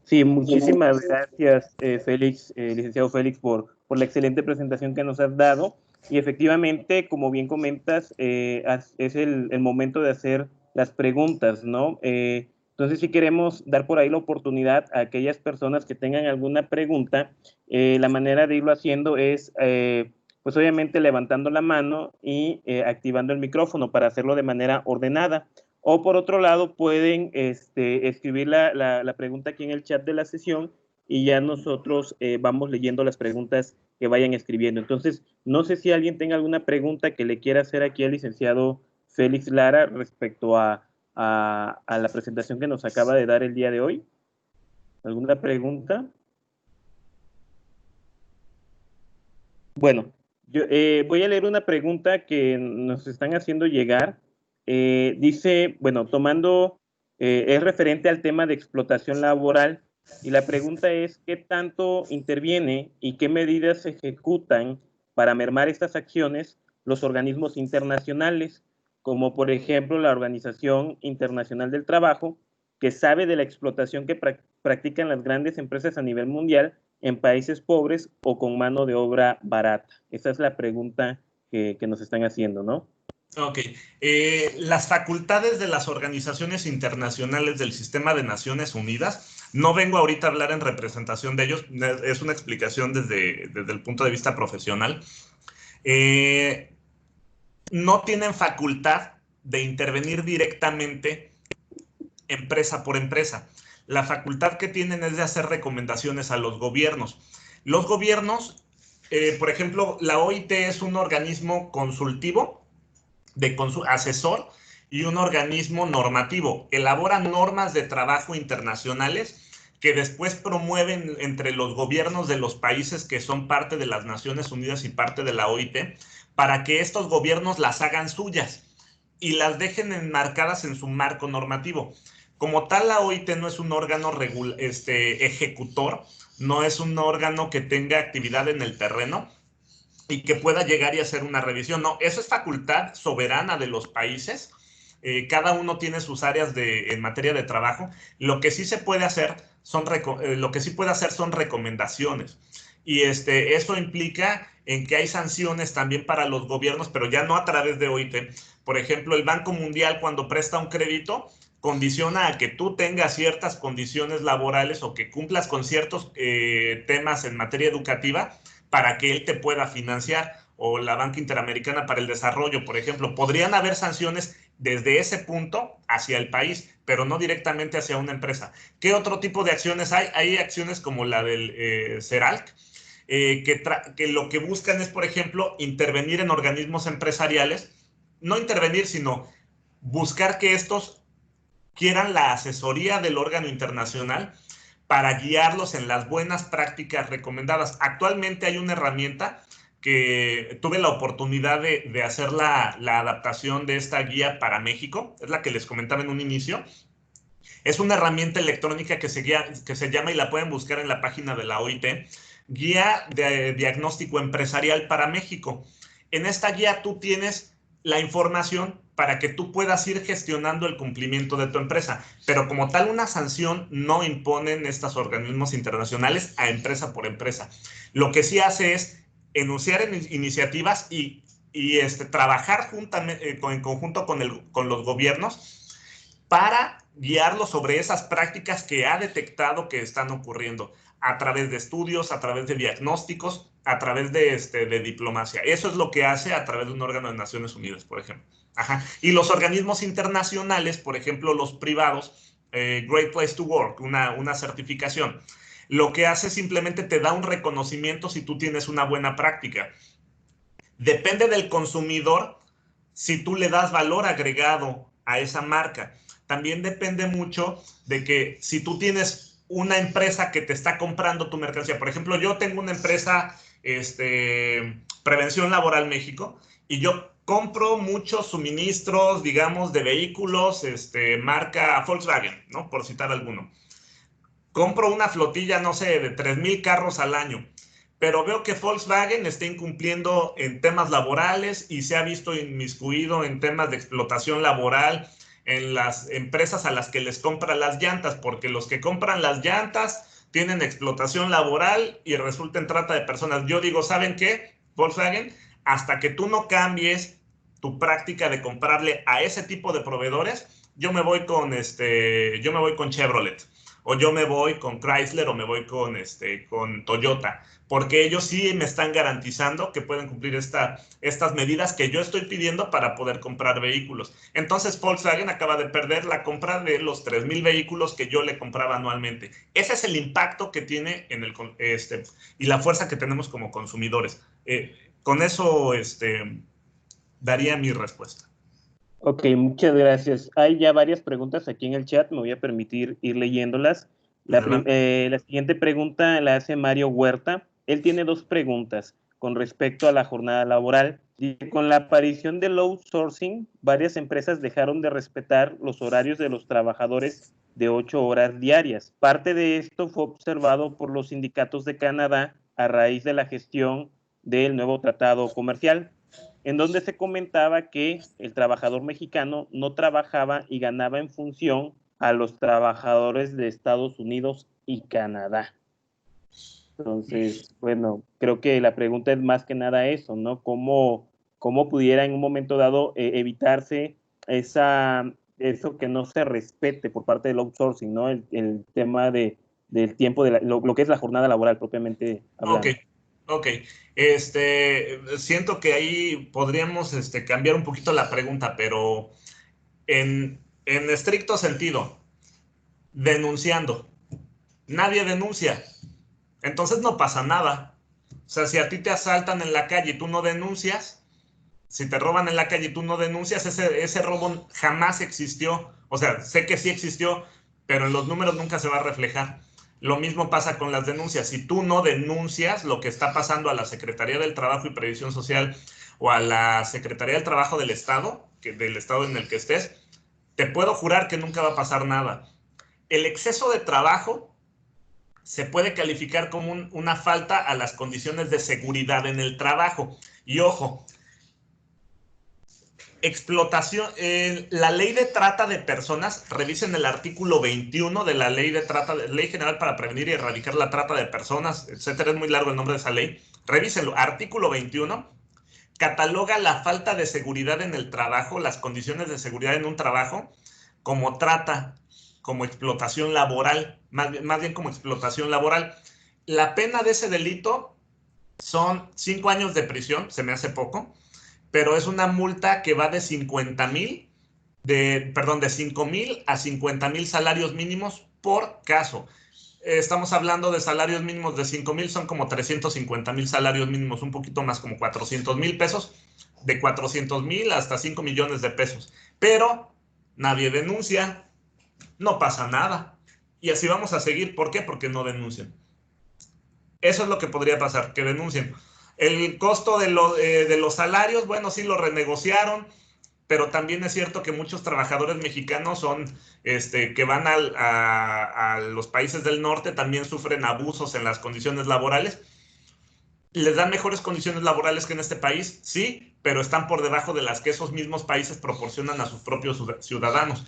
Sí, muchísimas gracias, Félix, licenciado Félix, por la excelente presentación que nos has dado. Y efectivamente, como bien comentas, es el momento de hacer las preguntas, ¿no? Entonces, si queremos dar por ahí la oportunidad a aquellas personas que tengan alguna pregunta, la manera de irlo haciendo es, pues obviamente, levantando la mano y activando el micrófono para hacerlo de manera ordenada. O por otro lado, pueden escribir la pregunta aquí en el chat de la sesión y ya nosotros vamos leyendo las preguntas que vayan escribiendo. Entonces, no sé si alguien tenga alguna pregunta que le quiera hacer aquí al licenciado Félix Lara respecto a la presentación que nos acaba de dar el día de hoy. ¿Alguna pregunta? Bueno, yo voy a leer una pregunta que nos están haciendo llegar. Dice, bueno, es referente al tema de explotación laboral y la pregunta es, ¿qué tanto interviene y qué medidas se ejecutan para mermar estas acciones los organismos internacionales, como por ejemplo la Organización Internacional del Trabajo, que sabe de la explotación que practican las grandes empresas a nivel mundial en países pobres o con mano de obra barata? Esa es la pregunta que nos están haciendo, ¿no? Ok. Las facultades de las organizaciones internacionales del sistema de Naciones Unidas, no vengo ahorita a hablar en representación de ellos, es una explicación desde el punto de vista profesional. No tienen facultad de intervenir directamente empresa por empresa. La facultad que tienen es de hacer recomendaciones a los gobiernos. Los gobiernos, por ejemplo, la OIT es un organismo consultivo, asesor y un organismo normativo. Elaboran normas de trabajo internacionales que después promueven entre los gobiernos de los países que son parte de las Naciones Unidas y parte de la OIT, para que estos gobiernos las hagan suyas y las dejen enmarcadas en su marco normativo. Como tal, la OIT no es un órgano ejecutor, no es un órgano que tenga actividad en el terreno y que pueda llegar y hacer una revisión. No, eso es facultad soberana de los países. Cada uno tiene sus áreas en materia de trabajo. Lo que sí se puede hacer son recomendaciones. Y eso implica en que hay sanciones también para los gobiernos, pero ya no a través de OIT. Por ejemplo, el Banco Mundial, cuando presta un crédito, condiciona a que tú tengas ciertas condiciones laborales o que cumplas con ciertos temas en materia educativa para que él te pueda financiar, o la Banca Interamericana para el Desarrollo, por ejemplo. Podrían haber sanciones desde ese punto hacia el país, pero no directamente hacia una empresa. ¿Qué otro tipo de acciones hay? Hay acciones como la del CERALC, que lo que buscan es, por ejemplo, intervenir en organismos empresariales, no intervenir, sino buscar que estos quieran la asesoría del órgano internacional para guiarlos en las buenas prácticas recomendadas. Actualmente hay una herramienta que tuve la oportunidad de hacer la adaptación de esta guía para México, es la que les comentaba en un inicio. Es una herramienta electrónica que se llama, y la pueden buscar en la página de la OIT, Guía de Diagnóstico Empresarial para México. En esta guía tú tienes la información para que tú puedas ir gestionando el cumplimiento de tu empresa. Pero como tal, una sanción no imponen estos organismos internacionales a empresa por empresa. Lo que sí hace es enunciar iniciativas y trabajar en conjunto con los gobiernos para guiarlos sobre esas prácticas que ha detectado que están ocurriendo a través de estudios, a través de diagnósticos, a través de diplomacia. Eso es lo que hace a través de un órgano de Naciones Unidas, por ejemplo. Ajá. Y los organismos internacionales, por ejemplo, los privados, Great Place to Work, una certificación. Lo que hace simplemente te da un reconocimiento si tú tienes una buena práctica. Depende del consumidor si tú le das valor agregado a esa marca. También depende mucho de que si tú tienes una empresa que te está comprando tu mercancía. Por ejemplo, yo tengo una empresa, Prevención Laboral México, y yo compro muchos suministros, digamos, de vehículos, marca Volkswagen, ¿no? Por citar alguno. Compro una flotilla, no sé, de 3,000 carros al año, pero veo que Volkswagen está incumpliendo en temas laborales y se ha visto inmiscuido en temas de explotación laboral en las empresas a las que les compran las llantas, porque los que compran las llantas tienen explotación laboral y resulta en trata de personas. Yo digo, ¿saben qué, Volkswagen? Hasta que tú no cambies tu práctica de comprarle a ese tipo de proveedores, yo me voy con Chevrolet, o yo me voy con Chrysler, o me voy con Toyota, porque ellos sí me están garantizando que pueden cumplir estas medidas que yo estoy pidiendo para poder comprar vehículos. Entonces Volkswagen acaba de perder la compra de los 3,000 vehículos que yo le compraba anualmente. Ese es el impacto que tiene y la fuerza que tenemos como consumidores. Con eso daría mi respuesta. Ok, muchas gracias. Hay ya varias preguntas aquí en el chat, me voy a permitir ir leyéndolas. La siguiente pregunta la hace Mario Huerta. Él tiene dos preguntas con respecto a la jornada laboral. Dice, con la aparición del outsourcing, varias empresas dejaron de respetar los horarios de los trabajadores de 8 horas diarias. Parte de esto fue observado por los sindicatos de Canadá a raíz de la gestión del nuevo tratado comercial, en donde se comentaba que el trabajador mexicano no trabajaba y ganaba en función a los trabajadores de Estados Unidos y Canadá. Entonces, bueno, creo que la pregunta es más que nada eso, ¿no? ¿Cómo pudiera en un momento dado evitarse eso que no se respete por parte del outsourcing, ¿no? El tema del tiempo, lo que es la jornada laboral propiamente hablando. Ok. Siento que ahí podríamos cambiar un poquito la pregunta, pero en estricto sentido, denunciando. Nadie denuncia. Entonces no pasa nada. O sea, si a ti te asaltan en la calle y tú no denuncias, si te roban en la calle y tú no denuncias, ese robo jamás existió. O sea, sé que sí existió, pero en los números nunca se va a reflejar. Lo mismo pasa con las denuncias. Si tú no denuncias lo que está pasando a la Secretaría del Trabajo y Previsión Social o a la Secretaría del Trabajo del Estado, del Estado en el que estés, te puedo jurar que nunca va a pasar nada. El exceso de trabajo se puede calificar como una falta a las condiciones de seguridad en el trabajo. Y ojo, explotación, la ley de trata de personas, revisen el artículo 21 de la ley Ley General para Prevenir y Erradicar la Trata de Personas, etcétera, es muy largo el nombre de esa ley, revísenlo, artículo 21, cataloga la falta de seguridad en el trabajo, las condiciones de seguridad en un trabajo, como trata, como explotación laboral, más bien como explotación laboral. La pena de ese delito son 5 años de prisión, se me hace poco, pero es una multa que va de 5,000 a 50,000 salarios mínimos por caso. Estamos hablando de salarios mínimos de 5,000, son como 350,000 salarios mínimos, un poquito más, como 400,000 pesos, de 400,000 hasta 5 millones de pesos. Pero nadie denuncia, no pasa nada. Y así vamos a seguir. ¿Por qué? Porque no denuncian. Eso es lo que podría pasar, que denuncien. El costo de los salarios, bueno, sí lo renegociaron, pero también es cierto que muchos trabajadores mexicanos que van a los países del norte, también sufren abusos en las condiciones laborales. ¿Les dan mejores condiciones laborales que en este país? Sí, pero están por debajo de las que esos mismos países proporcionan a sus propios ciudadanos.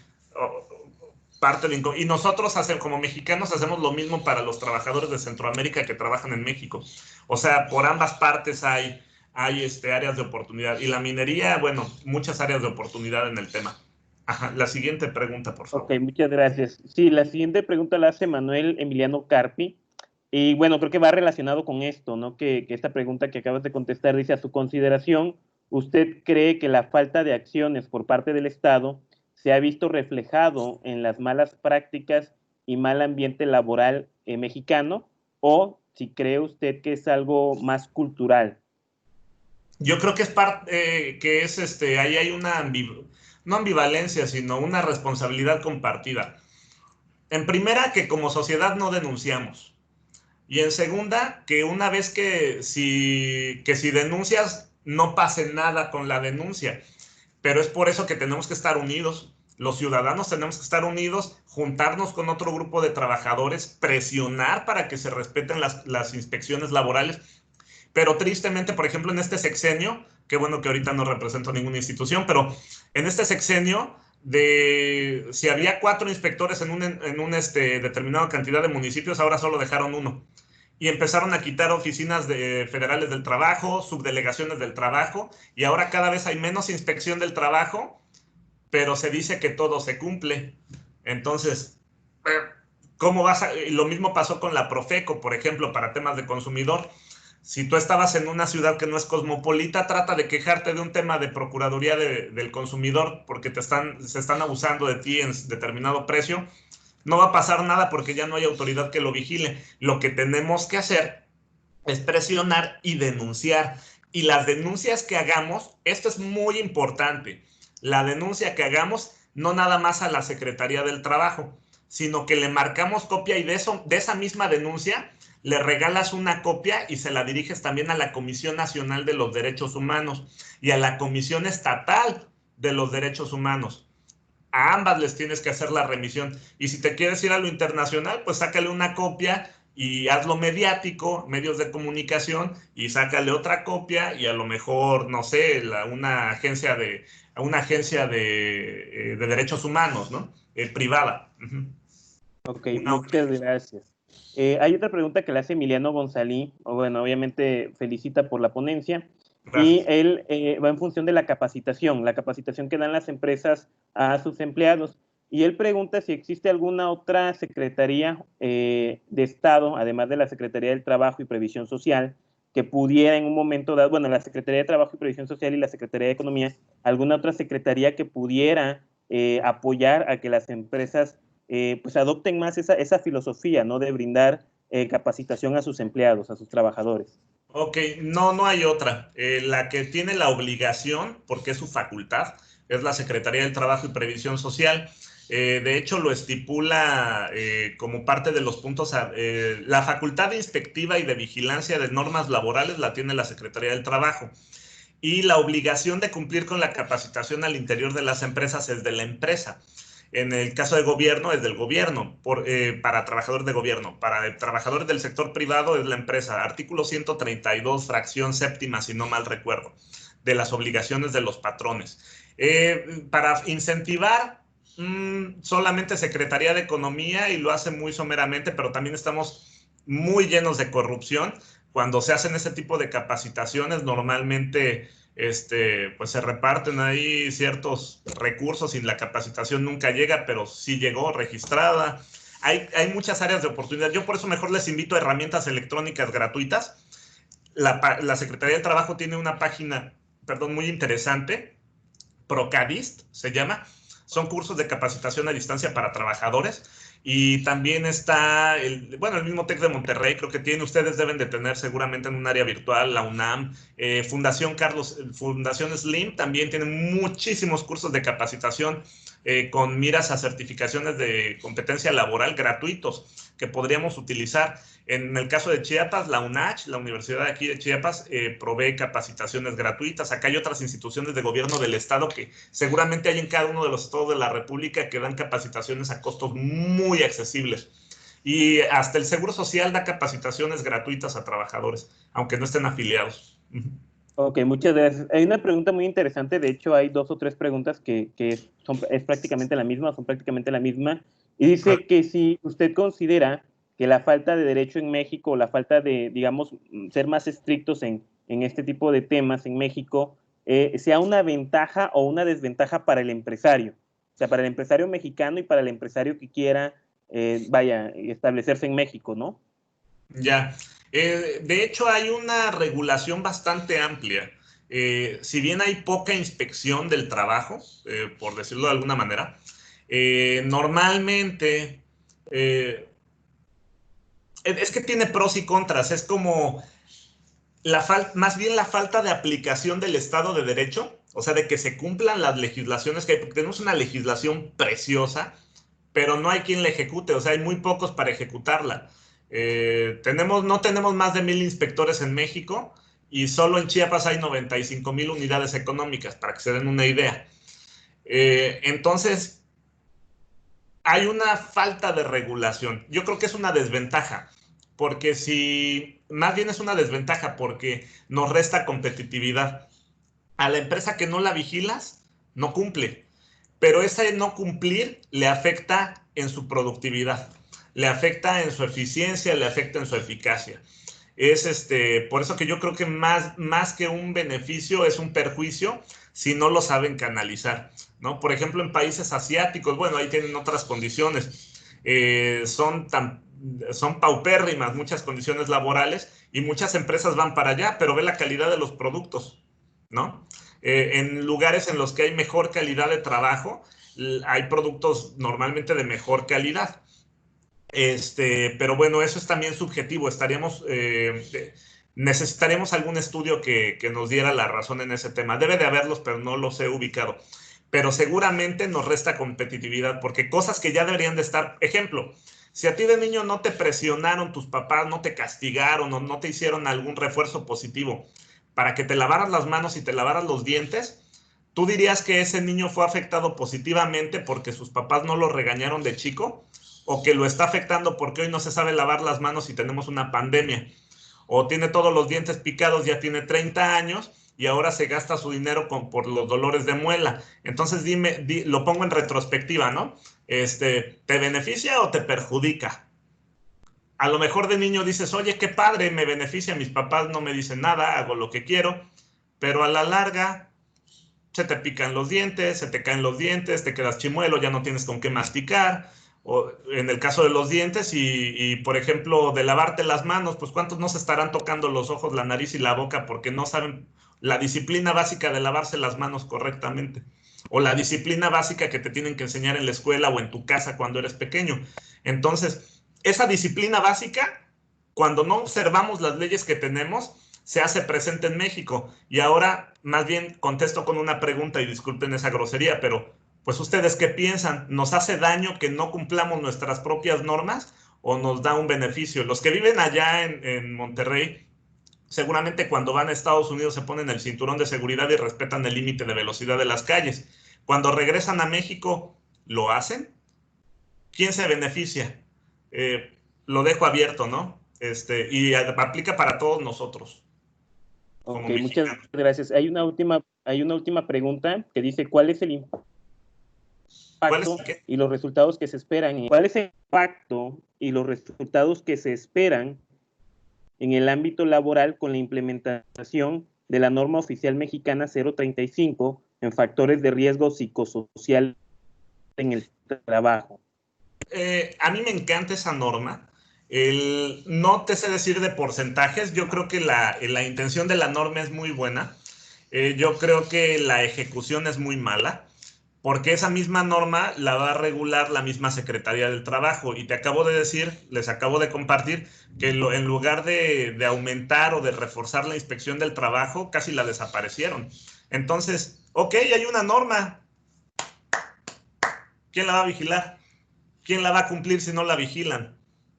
Y nosotros, como mexicanos, hacemos lo mismo para los trabajadores de Centroamérica que trabajan en México. O sea, por ambas partes hay áreas de oportunidad. Y la minería, bueno, muchas áreas de oportunidad en el tema. Ajá, la siguiente pregunta, por favor. Ok, muchas gracias. Sí, la siguiente pregunta la hace Manuel Emiliano Carpi. Y bueno, creo que va relacionado con esto, ¿no? Que esta pregunta que acabas de contestar dice, a su consideración, ¿usted cree que la falta de acciones por parte del Estado se ha visto reflejado en las malas prácticas y mal ambiente laboral mexicano, o si cree usted que es algo más cultural. Yo creo que es parte, ahí hay una, no ambivalencia, sino una responsabilidad compartida. En primera, que como sociedad no denunciamos. Y en segunda, que una vez que si denuncias, no pase nada con la denuncia. Pero es por eso que tenemos que estar unidos. Los ciudadanos tenemos que estar unidos, juntarnos con otro grupo de trabajadores, presionar para que se respeten las inspecciones laborales. Pero tristemente, por ejemplo, en este sexenio, qué bueno que ahorita no represento ninguna institución, pero en este sexenio, si había 4 inspectores en un determinada cantidad de municipios, ahora solo dejaron 1. Y empezaron a quitar oficinas federales del trabajo, subdelegaciones del trabajo, y ahora cada vez hay menos inspección del trabajo, pero se dice que todo se cumple. Entonces, ¿cómo vas a...? Lo mismo pasó con la Profeco, por ejemplo, para temas de consumidor. Si tú estabas en una ciudad que no es cosmopolita, trata de quejarte de un tema de Procuraduría del Consumidor porque se están abusando de ti en determinado precio. No va a pasar nada porque ya no hay autoridad que lo vigile. Lo que tenemos que hacer es presionar y denunciar. Y las denuncias que hagamos, esto es muy importante, la denuncia que hagamos no nada más a la Secretaría del Trabajo, sino que le marcamos copia y de esa misma denuncia le regalas una copia y se la diriges también a la Comisión Nacional de los Derechos Humanos y a la Comisión Estatal de los Derechos Humanos. A ambas les tienes que hacer la remisión. Y si te quieres ir a lo internacional, pues sácale una copia y hazlo mediático, medios de comunicación, y sácale otra copia y a lo mejor, no sé, una agencia de derechos humanos, ¿no? Privada. Ok, muchas gracias. Hay otra pregunta que le hace Emiliano González, bueno, obviamente felicita por la ponencia, Gracias. y él va en función de la capacitación que dan las empresas a sus empleados, y él pregunta si existe alguna otra secretaría de Estado, además de la Secretaría del Trabajo y Previsión Social, que pudiera en un momento dado, bueno, la Secretaría de Trabajo y Previsión Social y la Secretaría de Economía, alguna otra secretaría que pudiera apoyar a que las empresas pues adopten más esa filosofía, ¿no? De brindar capacitación a sus empleados, a sus trabajadores. Ok, no hay otra. La que tiene la obligación, porque es su facultad, es la Secretaría del Trabajo y Previsión Social. De hecho, lo estipula como parte de los puntos. La facultad inspectiva y de vigilancia de normas laborales la tiene la Secretaría del Trabajo. Y la obligación de cumplir con la capacitación al interior de las empresas es de la empresa. En el caso de gobierno es del gobierno, para trabajadores de gobierno. Para trabajadores del sector privado es la empresa. Artículo 132, fracción séptima, si no mal recuerdo, de las obligaciones de los patrones. Para incentivar, solamente Secretaría de Economía, y lo hace muy someramente, pero también estamos muy llenos de corrupción. Cuando se hacen ese tipo de capacitaciones, normalmente pues se reparten ahí ciertos recursos y la capacitación nunca llega, pero sí llegó registrada. Hay muchas áreas de oportunidad. Yo por eso mejor les invito a herramientas electrónicas gratuitas. La Secretaría del Trabajo tiene una página, perdón, muy interesante, Procadist se llama. Son cursos de capacitación a distancia para trabajadores. Y también está el mismo TEC de Monterrey, creo que ustedes deben de tener seguramente en un área virtual, la UNAM, Fundación Slim, también tiene muchísimos cursos de capacitación con miras a certificaciones de competencia laboral gratuitos que podríamos utilizar. En el caso de Chiapas, la UNACH, la Universidad de aquí de Chiapas, provee capacitaciones gratuitas. Acá hay otras instituciones de gobierno del estado que seguramente hay en cada uno de los estados de la República que dan capacitaciones a costos muy accesibles. Y hasta el Seguro Social da capacitaciones gratuitas a trabajadores, aunque no estén afiliados. Ok, muchas gracias. Hay una pregunta muy interesante, de hecho hay 2 o 3 preguntas que es prácticamente la misma, son prácticamente la misma, y dice que si usted considera que la falta de derecho en México, la falta de, digamos, ser más estrictos en este tipo de temas en México, sea una ventaja o una desventaja para el empresario, o sea, para el empresario mexicano y para el empresario que quiera, establecerse en México, ¿no? Ya. De hecho, hay una regulación bastante amplia si bien hay poca inspección del trabajo, por decirlo de alguna manera, normalmente es que tiene pros y contras. Es como más bien la falta de aplicación del Estado de Derecho, o sea, de que se cumplan las legislaciones que hay, porque tenemos una legislación preciosa, pero no hay quien la ejecute, o sea, hay muy pocos para ejecutarla. No tenemos más de 1,000 inspectores en México y solo en Chiapas hay 95,000 unidades económicas, para que se den una idea. Entonces, hay una falta de regulación. Yo creo que es una desventaja, porque más bien es una desventaja porque nos resta competitividad. A la empresa que no la vigilas, no cumple, pero ese no cumplir le afecta en su productividad, le afecta en su eficiencia, le afecta en su eficacia. Por eso que yo creo que más que un beneficio es un perjuicio si no lo saben canalizar, ¿no? Por ejemplo, en países asiáticos, bueno, ahí tienen otras condiciones, son paupérrimas muchas condiciones laborales y muchas empresas van para allá, pero ve la calidad de los productos, ¿no? En lugares en los que hay mejor calidad de trabajo, hay productos normalmente de mejor calidad. Pero bueno, eso es también subjetivo. Necesitaríamos algún estudio que nos diera la razón en ese tema. Debe de haberlos, pero no los he ubicado. Pero seguramente nos resta competitividad, porque cosas que ya deberían de estar, ejemplo, si a ti de niño no te presionaron tus papás, no te castigaron o no te hicieron algún refuerzo positivo para que te lavaras las manos y te lavaras los dientes, ¿tú dirías que ese niño fue afectado positivamente porque sus papás no lo regañaron de chico? ¿O que lo está afectando porque hoy no se sabe lavar las manos y tenemos una pandemia? ¿O tiene todos los dientes picados, ya tiene 30 años y ahora se gasta su dinero por los dolores de muela? Entonces lo pongo en retrospectiva, ¿no? ¿Te beneficia o te perjudica? A lo mejor de niño dices, oye, qué padre, me beneficia, mis papás no me dicen nada, hago lo que quiero, pero a la larga se te pican los dientes, se te caen los dientes, te quedas chimuelo, ya no tienes con qué masticar, o en el caso de los dientes y por ejemplo, de lavarte las manos, pues ¿cuántos no se estarán tocando los ojos, la nariz y la boca porque no saben la disciplina básica de lavarse las manos correctamente? O la disciplina básica que te tienen que enseñar en la escuela o en tu casa cuando eres pequeño. Entonces, esa disciplina básica, cuando no observamos las leyes que tenemos, se hace presente en México. Y ahora, más bien, contesto con una pregunta y disculpen esa grosería, pero pues ustedes qué piensan, ¿nos hace daño que no cumplamos nuestras propias normas o nos da un beneficio? Los que viven allá en Monterrey, seguramente cuando van a Estados Unidos se ponen el cinturón de seguridad y respetan el límite de velocidad de las calles. Cuando regresan a México, ¿lo hacen? ¿Quién se beneficia? Lo dejo abierto, ¿no? Y aplica para todos nosotros. Ok, muchas gracias. Hay una última pregunta que dice, ¿cuál es el impacto y los resultados que se esperan? ¿Cuál es el impacto y los resultados que se esperan en el ámbito laboral con la implementación de la norma oficial mexicana 035 en factores de riesgo psicosocial en el trabajo? A mí me encanta esa norma. No te sé decir de porcentajes. Yo creo que la intención de la norma es muy buena. Yo creo que la ejecución es muy mala, porque esa misma norma la va a regular la misma Secretaría del Trabajo. Y les acabo de compartir que en lugar de aumentar o de reforzar la inspección del trabajo, casi la desaparecieron. Entonces, ok, hay una norma. ¿Quién la va a vigilar? ¿Quién la va a cumplir si no la vigilan?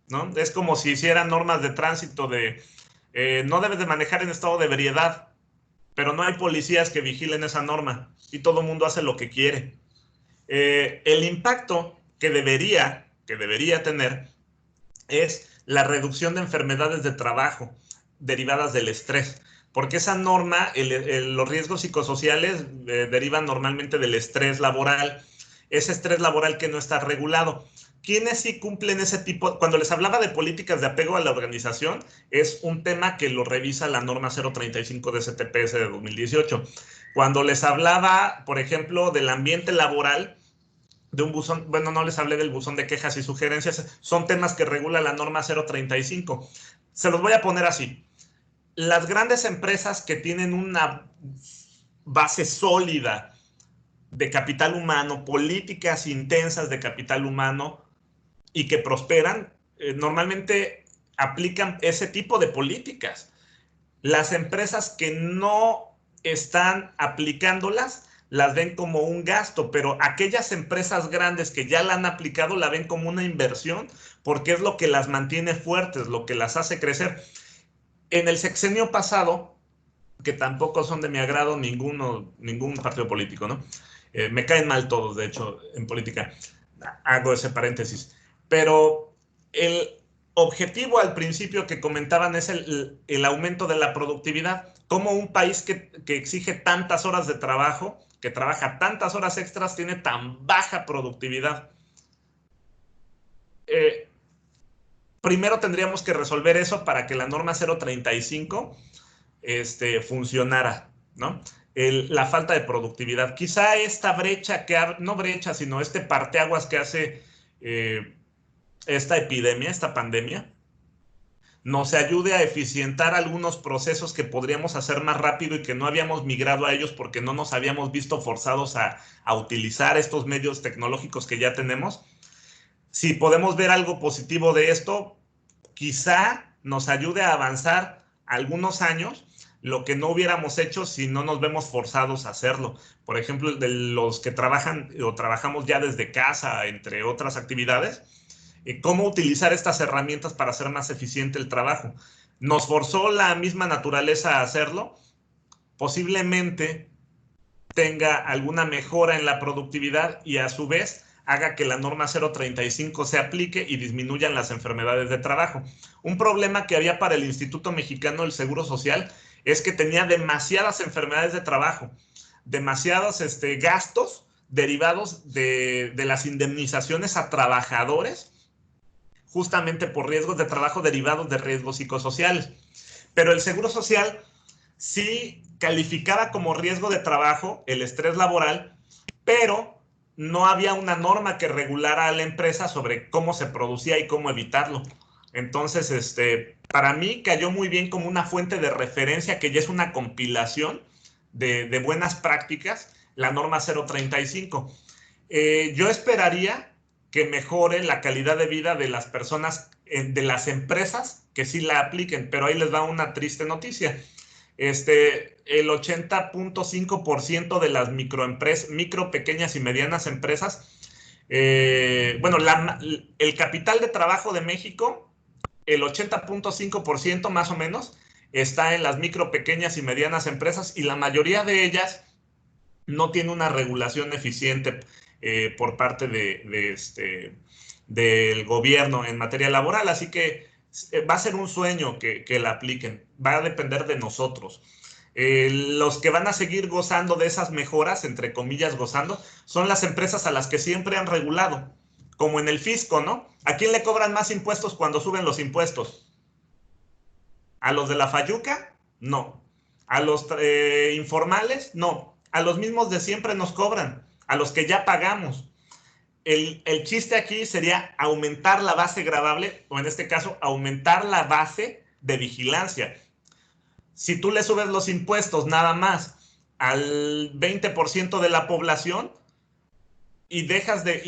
¿No? Es como si hicieran normas de tránsito de no debes de manejar en estado de ebriedad, pero no hay policías que vigilen esa norma y todo el mundo hace lo que quiere. El impacto que debería tener es la reducción de enfermedades de trabajo derivadas del estrés, porque esa norma, los riesgos psicosociales derivan normalmente del estrés laboral, ese estrés laboral que no está regulado. ¿Quiénes sí cumplen ese tipo? Cuando les hablaba de políticas de apego a la organización, es un tema que lo revisa la norma 035 de STPS de 2018. Cuando les hablaba, por ejemplo, del ambiente laboral, de un buzón, bueno, no les hablé del buzón de quejas y sugerencias, son temas que regula la norma 035. Se los voy a poner así. las grandes empresas que tienen una base sólida de capital humano, políticas intensas de capital humano y que prosperan, normalmente aplican ese tipo de políticas. Las empresas que no están aplicándolas las ven como un gasto, pero aquellas empresas grandes que ya la han aplicado la ven como una inversión porque es lo que las mantiene fuertes, lo que las hace crecer. En el sexenio pasado, que tampoco son de mi agrado ningún partido político, ¿no? Me caen mal todos, de hecho, en política. Hago ese paréntesis. Pero el objetivo al principio que comentaban es el aumento de la productividad. Como un país que exige tantas horas de trabajo, que trabaja tantas horas extras, tiene tan baja productividad. Primero tendríamos que resolver eso para que la norma 035 funcionara, ¿no? La falta de productividad. Quizá esta brecha, no brecha, sino este parteaguas que hace esta epidemia, esta pandemia, nos ayude a eficientar algunos procesos que podríamos hacer más rápido y que no habíamos migrado a ellos porque no nos habíamos visto forzados a utilizar estos medios tecnológicos que ya tenemos. Si podemos ver algo positivo de esto, quizá nos ayude a avanzar algunos años lo que no hubiéramos hecho si no nos vemos forzados a hacerlo. Por ejemplo, de los que trabajan o trabajamos ya desde casa, entre otras actividades, cómo utilizar estas herramientas para hacer más eficiente el trabajo. ¿Nos forzó la misma naturaleza a hacerlo? Posiblemente tenga alguna mejora en la productividad y a su vez haga que la norma 035 se aplique y disminuyan las enfermedades de trabajo. Un problema que había para el Instituto Mexicano del Seguro Social es que tenía demasiadas enfermedades de trabajo, demasiados gastos derivados de las indemnizaciones a trabajadores, justamente por riesgos de trabajo derivados de riesgos psicosociales. Pero el Seguro Social sí calificaba como riesgo de trabajo el estrés laboral, pero no había una norma que regulara a la empresa sobre cómo se producía y cómo evitarlo. Entonces, para mí cayó muy bien como una fuente de referencia que ya es una compilación de buenas prácticas, la norma 035. Yo esperaría que mejore la calidad de vida de las personas, de las empresas que sí la apliquen, pero ahí les va una triste noticia. El 80.5% de las micro, pequeñas y medianas empresas, bueno, el capital de trabajo de México, el 80.5% más o menos, está en las micro, pequeñas y medianas empresas y la mayoría de ellas no tiene una regulación eficiente por parte del gobierno en materia laboral, así que va a ser un sueño que la apliquen, va a depender de nosotros. Los que van a seguir gozando de esas mejoras, entre comillas gozando, son las empresas a las que siempre han regulado, como en el fisco, ¿no? ¿A quién le cobran más impuestos cuando suben los impuestos? ¿A los de la fayuca? No. ¿A los informales? No. A los mismos de siempre nos cobran, a los que ya pagamos. El chiste aquí sería aumentar la base gravable, o en este caso, aumentar la base de vigilancia. Si tú le subes los impuestos nada más al 20% de la población y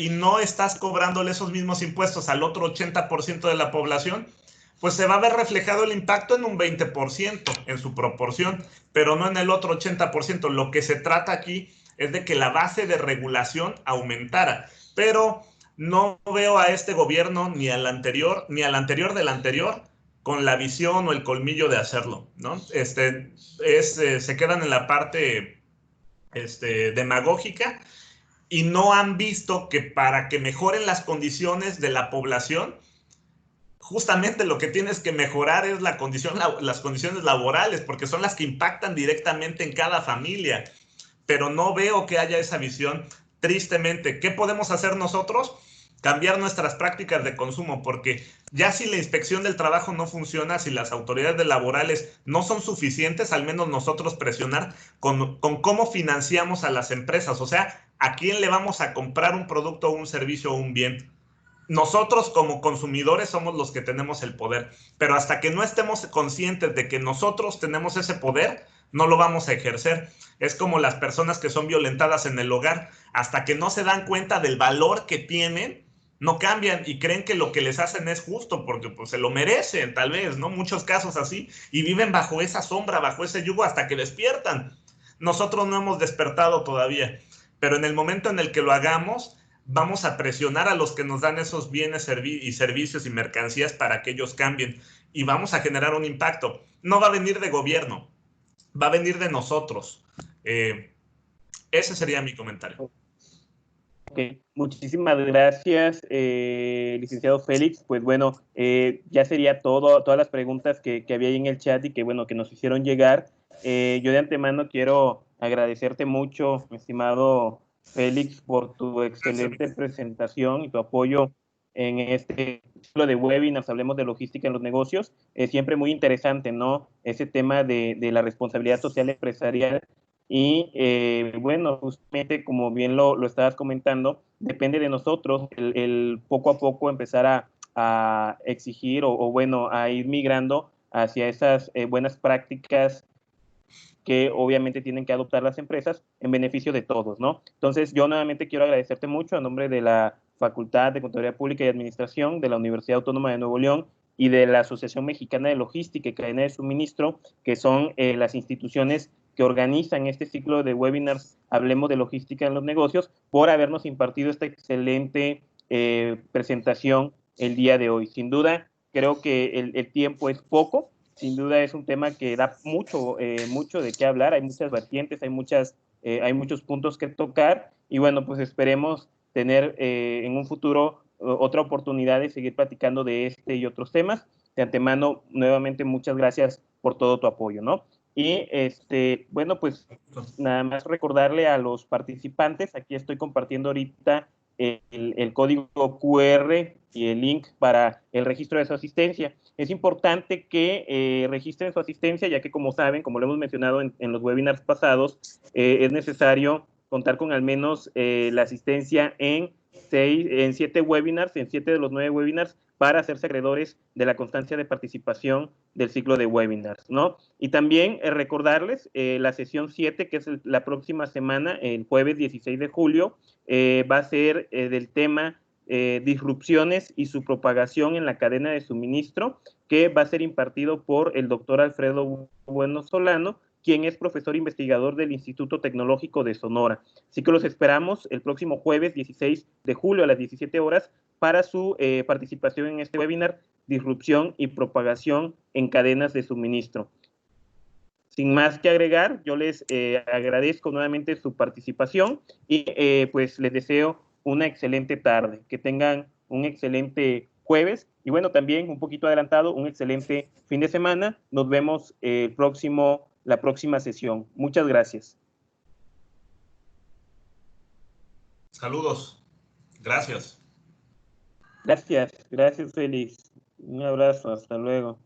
no estás cobrándole esos mismos impuestos al otro 80% de la población, pues se va a ver reflejado el impacto en un 20% en su proporción, pero no en el otro 80%. Lo que se trata aquí es de que la base de regulación aumentara. Pero no veo a este gobierno ni al anterior del anterior con la visión o el colmillo de hacerlo, ¿no? Se quedan en la parte demagógica y no han visto que para que mejoren las condiciones de la población, justamente lo que tienes que mejorar es las condiciones laborales, porque son las que impactan directamente en cada familia. Pero no veo que haya esa visión. Tristemente, ¿qué podemos hacer nosotros? Cambiar nuestras prácticas de consumo, porque ya si la inspección del trabajo no funciona, si las autoridades laborales no son suficientes, al menos nosotros presionar con cómo financiamos a las empresas, o sea, a quién le vamos a comprar un producto, un servicio o un bien. nosotros como consumidores somos los que tenemos el poder, pero hasta que no estemos conscientes de que nosotros tenemos ese poder, no lo vamos a ejercer. Es como las personas que son violentadas en el hogar, hasta que no se dan cuenta del valor que tienen, no cambian y creen que lo que les hacen es justo porque pues se lo merecen, tal vez, ¿no? Muchos casos así, y viven bajo esa sombra, bajo ese yugo hasta que despiertan. Nosotros no hemos despertado todavía, pero en el momento en el que lo hagamos, vamos a presionar a los que nos dan esos bienes y servicios y mercancías para que ellos cambien y vamos a generar un impacto. No va a venir de gobierno, va a venir de nosotros. Ese sería mi comentario. Okay. Muchísimas gracias, licenciado Félix. Pues bueno, ya sería todas las preguntas que había ahí en el chat y que bueno, que nos hicieron llegar. Yo de antemano quiero agradecerte mucho, mi estimado Félix, por tu excelente presentación y tu apoyo en este ciclo de webinars, hablemos de logística en los negocios. Es siempre muy interesante, ¿no? Ese tema de la responsabilidad social empresarial. Y bueno, justamente como bien lo estabas comentando, depende de nosotros el poco a poco empezar a exigir o bueno, a ir migrando hacia esas buenas prácticas que obviamente tienen que adoptar las empresas en beneficio de todos, ¿no? Entonces, yo nuevamente quiero agradecerte mucho a nombre de la Facultad de Contaduría Pública y Administración de la Universidad Autónoma de Nuevo León y de la Asociación Mexicana de Logística y Cadena de Suministro, que son las instituciones que organizan este ciclo de webinars Hablemos de Logística en los Negocios, por habernos impartido esta excelente presentación el día de hoy. Sin duda, creo que el tiempo es poco, sin duda es un tema que da mucho de qué hablar, hay muchas vertientes, hay muchos puntos que tocar y bueno, pues esperemos tener en un futuro otra oportunidad de seguir platicando de este y otros temas. De antemano, nuevamente, muchas gracias por todo tu apoyo, ¿no? Y bueno, pues nada más recordarle a los participantes, aquí estoy compartiendo ahorita el código QR y el link para el registro de su asistencia. Es importante que registren su asistencia, ya que como saben, como lo hemos mencionado en los webinars pasados, es necesario contar con al menos la asistencia en 7 webinars, en 7 de los 9 webinars, para hacerse acreedores de la constancia de participación del ciclo de webinars, ¿no? Y también recordarles la sesión 7, que es la próxima semana, el jueves 16 de julio, va a ser del tema disrupciones y su propagación en la cadena de suministro, que va a ser impartido por el doctor Alfredo Bueno Solano, quien es profesor investigador del Instituto Tecnológico de Sonora. Así que los esperamos el próximo jueves 16 de julio a las 17 horas para su participación en este webinar, Disrupción y Propagación en Cadenas de Suministro. Sin más que agregar, yo les agradezco nuevamente su participación y pues les deseo una excelente tarde, que tengan un excelente jueves y bueno, también un poquito adelantado, un excelente fin de semana. Nos vemos la próxima sesión. Muchas gracias. Saludos. Gracias. Gracias, Félix. Un abrazo, hasta luego.